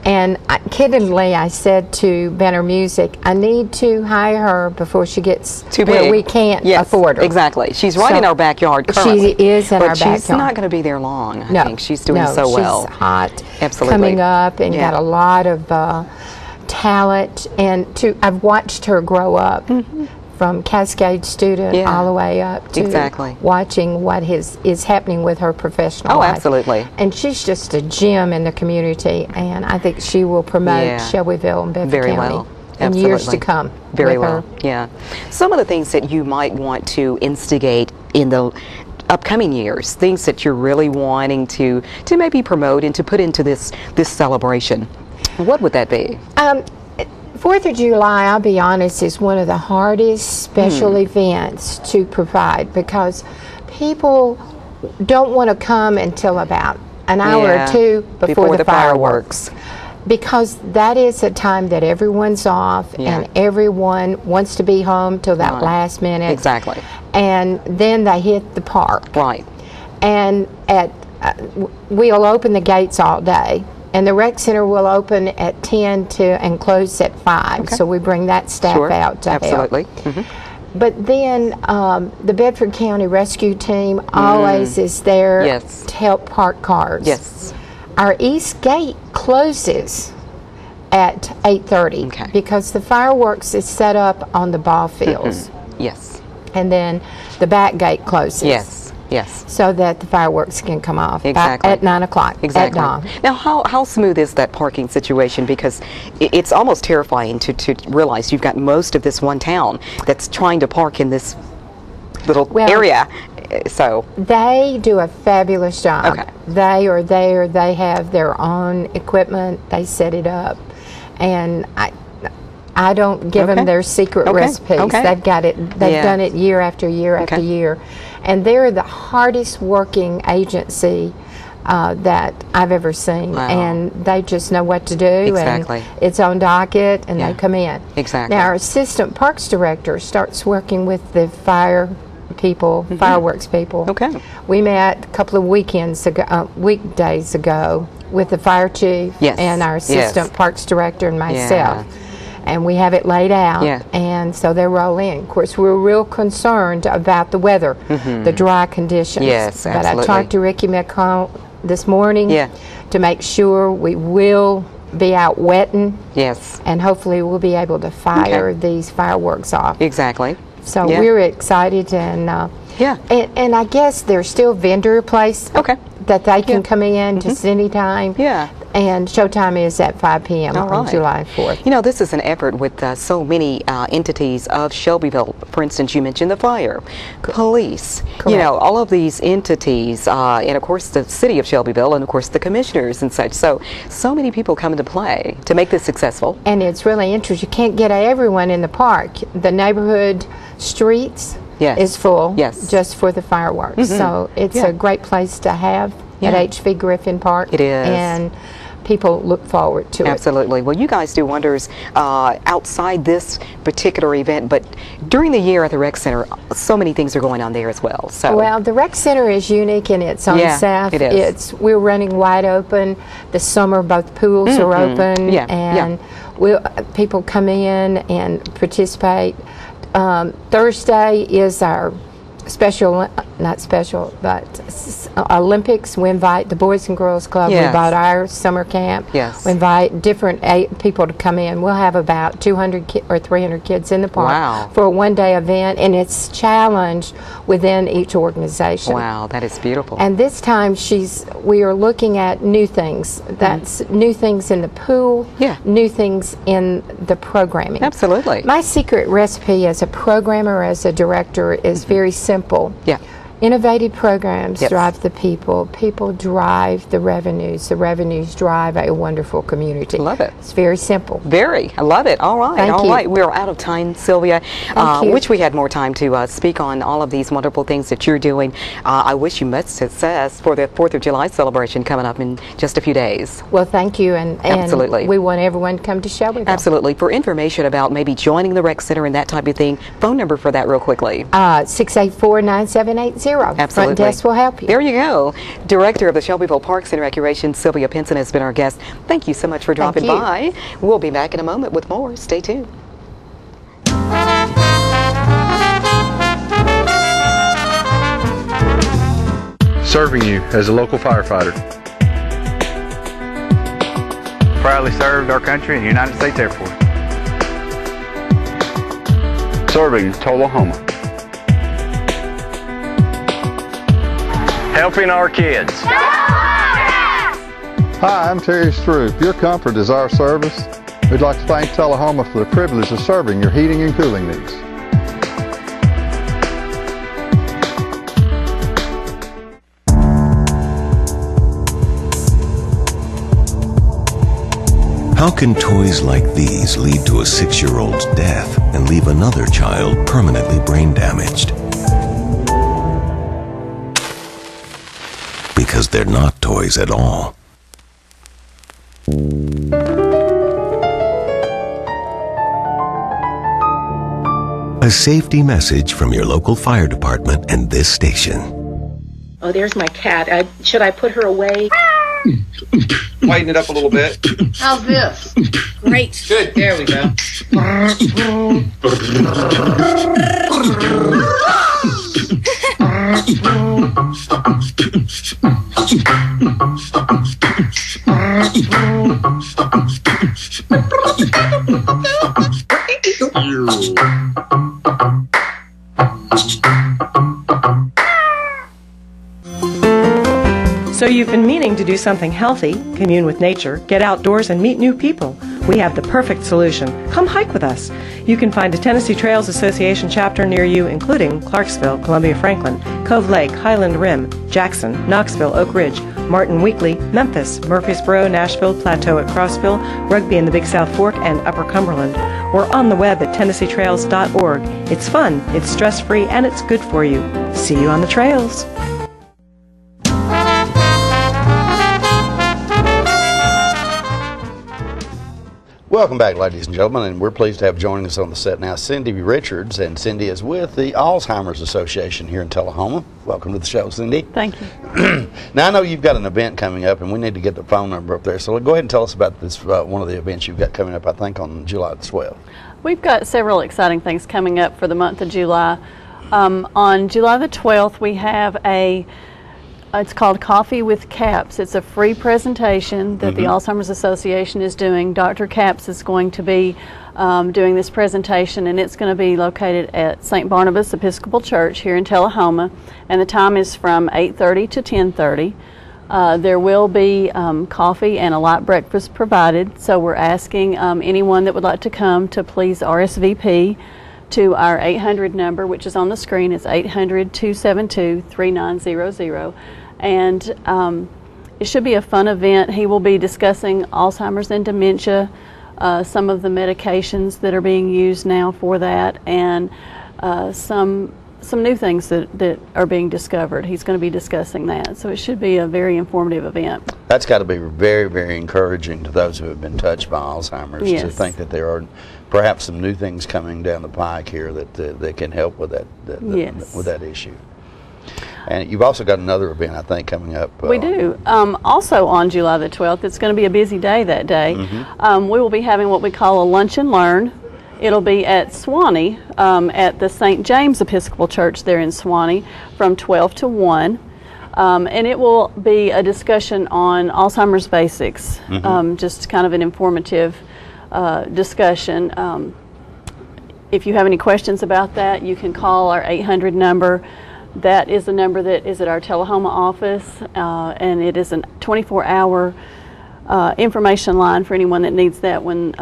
And kiddingly, I said to Banner Music, I need to hire her before she gets too big. Where we can't afford her. Exactly. She's right in our backyard currently. She is in our backyard. But she's not going to be there long. I think she's doing so well. She's hot. Absolutely. Coming up and got a lot of talent. And I've watched her grow up. From Cascade student all the way up to watching what is happening with her professional life. Absolutely. And she's just a gem in the community, and I think she will promote Shelbyville and Bedford County in years to come. Very well. Some of the things that you might want to instigate in the upcoming years, things that you're really wanting to maybe promote and to put into this celebration, what would that be? 4th of July, I'll be honest, is one of the hardest special events to provide, because people don't want to come until about an hour or two before the fireworks. Because that is a time that everyone's off and everyone wants to be home till that last minute. Exactly. And then they hit the park. Right. And we'll open the gates all day. And the rec center will open at 10 and close at 5. So we bring that staff out to help. But then the Bedford County Rescue Team always is there to help park cars. Our east gate closes at 8:30 because the fireworks is set up on the ball fields. And then the back gate closes. So that the fireworks can come off at 9 o'clock at dawn. Now, how smooth is that parking situation? Because it's almost terrifying to realize you've got most of this one town that's trying to park in this little area. So they do a fabulous job. They are there. They have their own equipment. They set it up, and I don't give them their secret recipes. They've got it. They've done it year after year after year. And they're the hardest working agency that I've ever seen. And they just know what to do. And it's on docket, and they come in. Now, our assistant parks director starts working with the fire people, fireworks people. We met a couple of weekdays ago with the fire chief and our assistant parks director and myself. And we have it laid out, and so they roll in. Of course, we're real concerned about the weather, the dry conditions. But I talked to Ricky McCall this morning to make sure we will be out wetting. And hopefully we'll be able to fire these fireworks off. So we're excited, and and I guess there's still vendor place that they can come in just any time. And showtime is at 5 p.m. on July 4th. You know, this is an effort with so many entities of Shelbyville. For instance, you mentioned the fire, police, you know, all of these entities, and of course the city of Shelbyville, and of course the commissioners and such. So many people come into play to make this successful. And it's really interesting. You can't get everyone in the park. The neighborhood streets is full just for the fireworks. So it's a great place to have at H.V. Griffin Park. It is. And people look forward to it. Absolutely. Well, you guys do wonders outside this particular event, but during the year at the Rec Center, so many things are going on there as well. So, well, the Rec Center is unique in its own self. It is. We're running wide open. The summer, both pools are open, and people come in and participate. Thursday is our not special, but Olympics. We invite the Boys and Girls Club. Yes. We invite our summer camp. Yes. We invite different people to come in. We'll have about 200 or 300 kids in the park Wow. for a one-day event, and it's challenged within each organization. Wow, that is beautiful. And this time we are looking at new things. That's new things in the pool, new things in the programming. Absolutely. My secret recipe as a programmer, as a director, is very simple. Yeah. Innovative programs Yes. drive the people. People drive the revenues. The revenues drive a wonderful community. Love it. It's very simple. Very. I love it. All right. Thank you. Right. We're out of time, Sylvia. you. Wish we had more time to speak on all of these wonderful things that you're doing. I wish you much success for the 4th of July celebration coming up in just a few days. Well, thank you. And Absolutely. we want everyone to come to Shelbyville. Absolutely. For information about maybe joining the rec center and that type of thing, phone number for that real quickly. 684-9780. Absolutely. Front desk will help you. There you go. Director of the Shelbyville Parks and Recreation, Sylvia Pinson, has been our guest. Thank you so much for dropping you. by. We'll be back in a moment with more. Stay tuned. Serving you as a local firefighter. Proudly served our country in the United States Air Force. Serving Tullahoma. Helping our kids. Hi, I'm Terry Stroop. Your comfort is our service. We'd like to thank Tullahoma for the privilege of serving your heating and cooling needs. How can toys like these lead to a 6-year-old's death and leave another child permanently brain damaged? Because they're not toys at all. A safety message from your local fire department and this station. Oh, there's my cat. Should I put her away? Lighten it up a little bit. How's this? Great. Good. There we go. So you've been meaning to do something healthy, commune with nature, get outdoors and meet new people. We have the perfect solution. Come hike with us. You can find a Tennessee Trails Association chapter near you, including Clarksville, Columbia Franklin, Cove Lake, Highland Rim, Jackson, Knoxville, Oak Ridge, Martin Weakley, Memphis, Murfreesboro, Nashville, Plateau at Crossville, Rugby in the Big South Fork, and Upper Cumberland. We're on the web at TennesseeTrails.org. It's fun, it's stress-free, and it's good for you. See you on the trails. Welcome back, ladies and gentlemen, and we're pleased to have joining us on the set now Cindy Richards, and Cindy is with the Alzheimer's Association here in Tullahoma. Welcome to the show, Cindy. Thank you. Now, I know you've got an event coming up, and we need to get the phone number up there, so go ahead and tell us about this, one of the events you've got coming up, I think, on July the 12th. We've got several exciting things coming up for the month of July. On July the 12th, we have it's called Coffee with Caps. It's a free presentation that the Alzheimer's Association is doing. Dr. Caps is going to be doing this presentation, and it's going to be located at St. Barnabas Episcopal Church here in Tullahoma, and the time is from 8:30 to 10:30. There will be coffee and a light breakfast provided, so we're asking anyone that would like to come to please RSVP to our 800 number, which is on the screen. It's 800-272-3900. And it should be a fun event. He will be discussing Alzheimer's and dementia, some of the medications that are being used now for that, and some new things that are being discovered. He's going to be discussing that. So it should be a very informative event. That's got to be very, very encouraging to those who have been touched by Alzheimer's, Yes. to think that there are perhaps some new things coming down the pike here that can help with Yes. with that issue. And you've also got another event, I think, coming up. We do. Also on July the 12th, it's going to be a busy day that day. We will be having what we call a lunch and learn. It'll be at Swanee, at the St. James Episcopal Church there in Swanee from 12 to 1. And it will be a discussion on Alzheimer's basics, just kind of an informative discussion. If you have any questions about that, you can call our 800 number. That is the number that is at our Tullahoma office, and it is a 24-hour information line for anyone that needs that when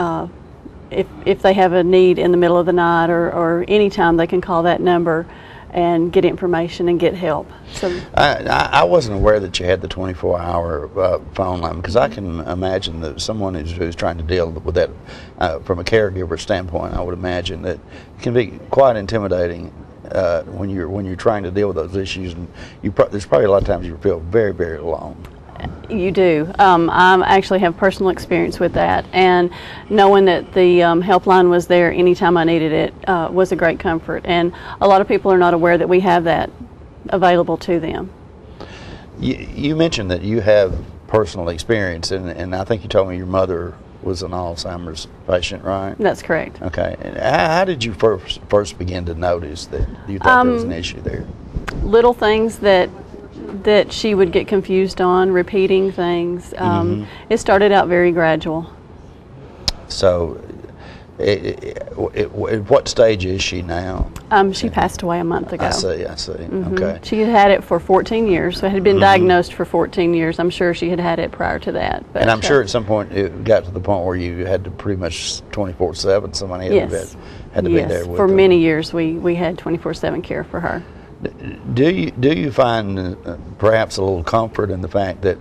if they have a need in the middle of the night or any time, they can call that number and get information and get help. So I wasn't aware that you had the 24-hour phone line, because I can imagine that someone who's trying to deal with that from a caregiver standpoint, I would imagine that it can be quite intimidating when you're trying to deal with those issues, and there's probably a lot of times you feel very, very alone. You do. I actually have personal experience with that, and knowing that the helpline was there anytime I needed it was a great comfort, and a lot of people are not aware that we have that available to them. You mentioned that you have personal experience, and I think you told me your mother was an Alzheimer's patient, right? That's correct. Okay. And how did you first begin to notice that you thought there was an issue there? Little things that she would get confused on, repeating things. It started out very gradual. So, at what stage is she now? She passed away a month ago. I see. Okay. She had it for 14 years, so it had been diagnosed for 14 years. I'm sure she had it prior to that. But, and I'm sure at some point it got to the point where you had to pretty much 24/7, somebody had to be there with for her. many years we had 24/7 care for her. Do you find perhaps a little comfort in the fact that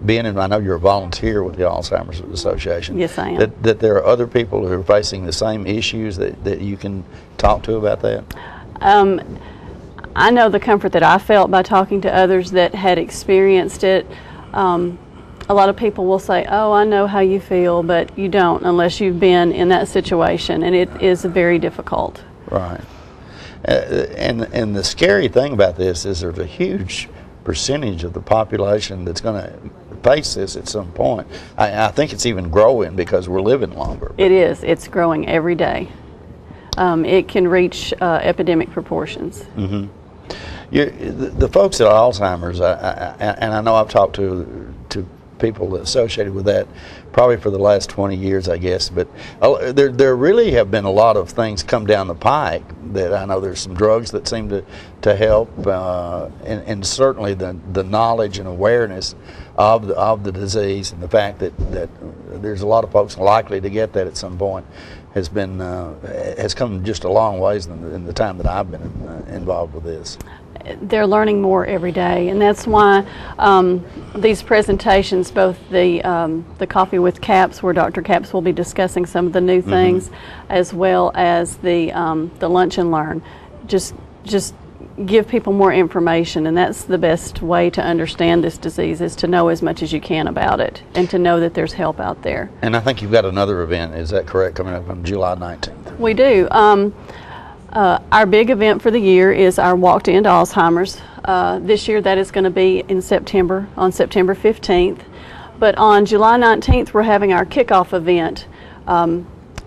I know you're a volunteer with the Alzheimer's Association. Yes, I am. That there are other people who are facing the same issues that you can talk to about that? I know the comfort that I felt by talking to others that had experienced it. A lot of people will say, "Oh, I know how you feel," but you don't unless you've been in that situation, and it is very difficult. Right. And the scary thing about this is there's a huge percentage of the population that's going to face this at some point. I think it's even growing because we're living longer. It is. It's growing every day. It can reach epidemic proportions. The folks at Alzheimer's, and I know I've talked to people associated with that probably for the last 20 years, I guess, but there really have been a lot of things come down the pike that I know there's some drugs that seem to help, and certainly the knowledge and awareness of the disease, and the fact that there's a lot of folks likely to get that at some point has come just a long ways in the time that I've been involved with this. They're learning more every day, and that's why these presentations, both the Coffee with Caps, where Dr. Caps will be discussing some of the new things, as well as the Lunch and Learn, just give people more information, and that's the best way to understand this disease, is to know as much as you can about it, and to know that there's help out there. And I think you've got another event, is that correct, coming up on July 19th? We do. Our big event for the year is our Walk to End Alzheimer's. This year that is going to be in September, on September 15th. But on July 19th we're having our kickoff event.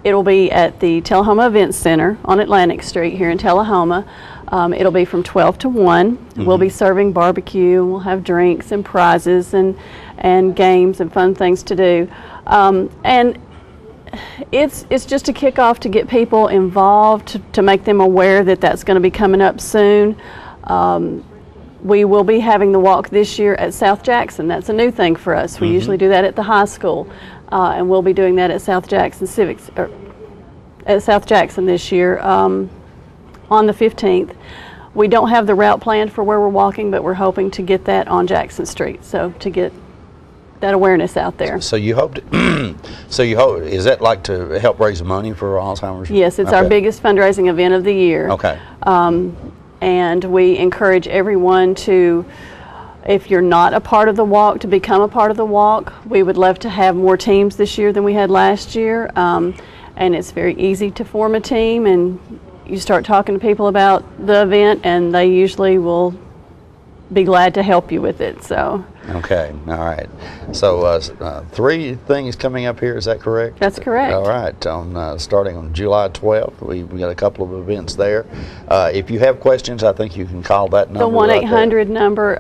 It'll be at the Tullahoma Events Center on Atlantic Street here in Tullahoma. It'll be from 12 to 1. We'll be serving barbecue, we'll have drinks and prizes and games and fun things to do. And it's just a kickoff to get people involved, to make them aware that that's going to be coming up soon. We will be having the walk this year at South Jackson. That's a new thing for us. We usually do that at the high school, and we'll be doing that at South Jackson this year on the 15th. We don't have the route planned for where we're walking, but we're hoping to get that on Jackson Street, so to get that awareness out there. So you hope is that like to help raise money for Alzheimer's? Yes, it's our biggest fundraising event of the year. Okay. And we encourage everyone to, if you're not a part of the walk, to become a part of the walk. We would love to have more teams this year than we had last year, and it's very easy to form a team, and you start talking to people about the event and they usually will be glad to help you with it. So. Okay, all right. So 3 things coming up here, is that correct? That's correct. All right, on starting on July 12th, we got a couple of events there. If you have questions, I think you can call that number. The 1-800 number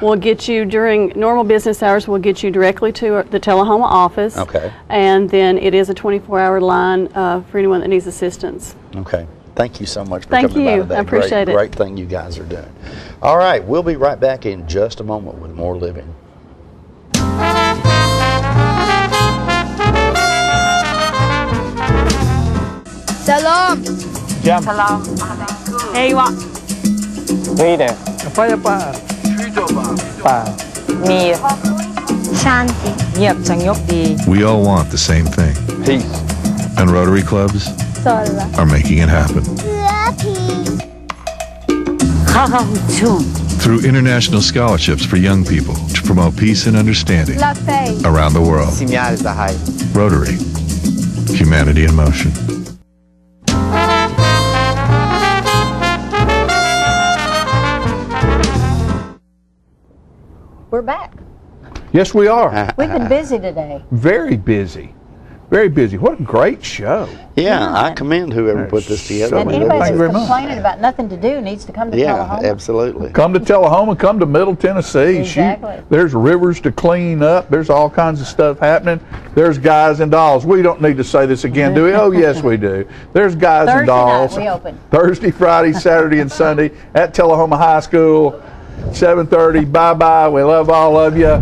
will get you during normal business hours. Will get you directly to the Tullahoma office. Okay. And then it is a 24-hour line for anyone that needs assistance. Okay. Thank you so much for Thank coming by you. today. I appreciate it. Great thing you guys are doing. All right, we'll be right back in just a moment with more living. Salam. Jam. Salam. Ewa. Rita. Apa ya Pak? Pak. Mir. Shanti. Nghiệp chẳng nhóc đi. We all want the same thing. Peace. And Rotary clubs are making it happen. Through international scholarships for young people to promote peace and understanding around the world. Rotary. Humanity in motion. We're back. Yes, we are. We've been busy today. Very busy. Very busy. What a great show. Yeah, I commend whoever put this together. And anybody that's complaining about nothing to do needs to come to Tullahoma. Absolutely. Come to Tullahoma, come to Middle Tennessee. Exactly. There's rivers to clean up. There's all kinds of stuff happening. There's guys and dolls. We don't need to say this again, do we? Oh, yes, we do. There's guys and dolls. Thursday night we open. Thursday, Friday, Saturday, and Sunday at Tullahoma High School. 7:30. Bye-bye. We love all of you.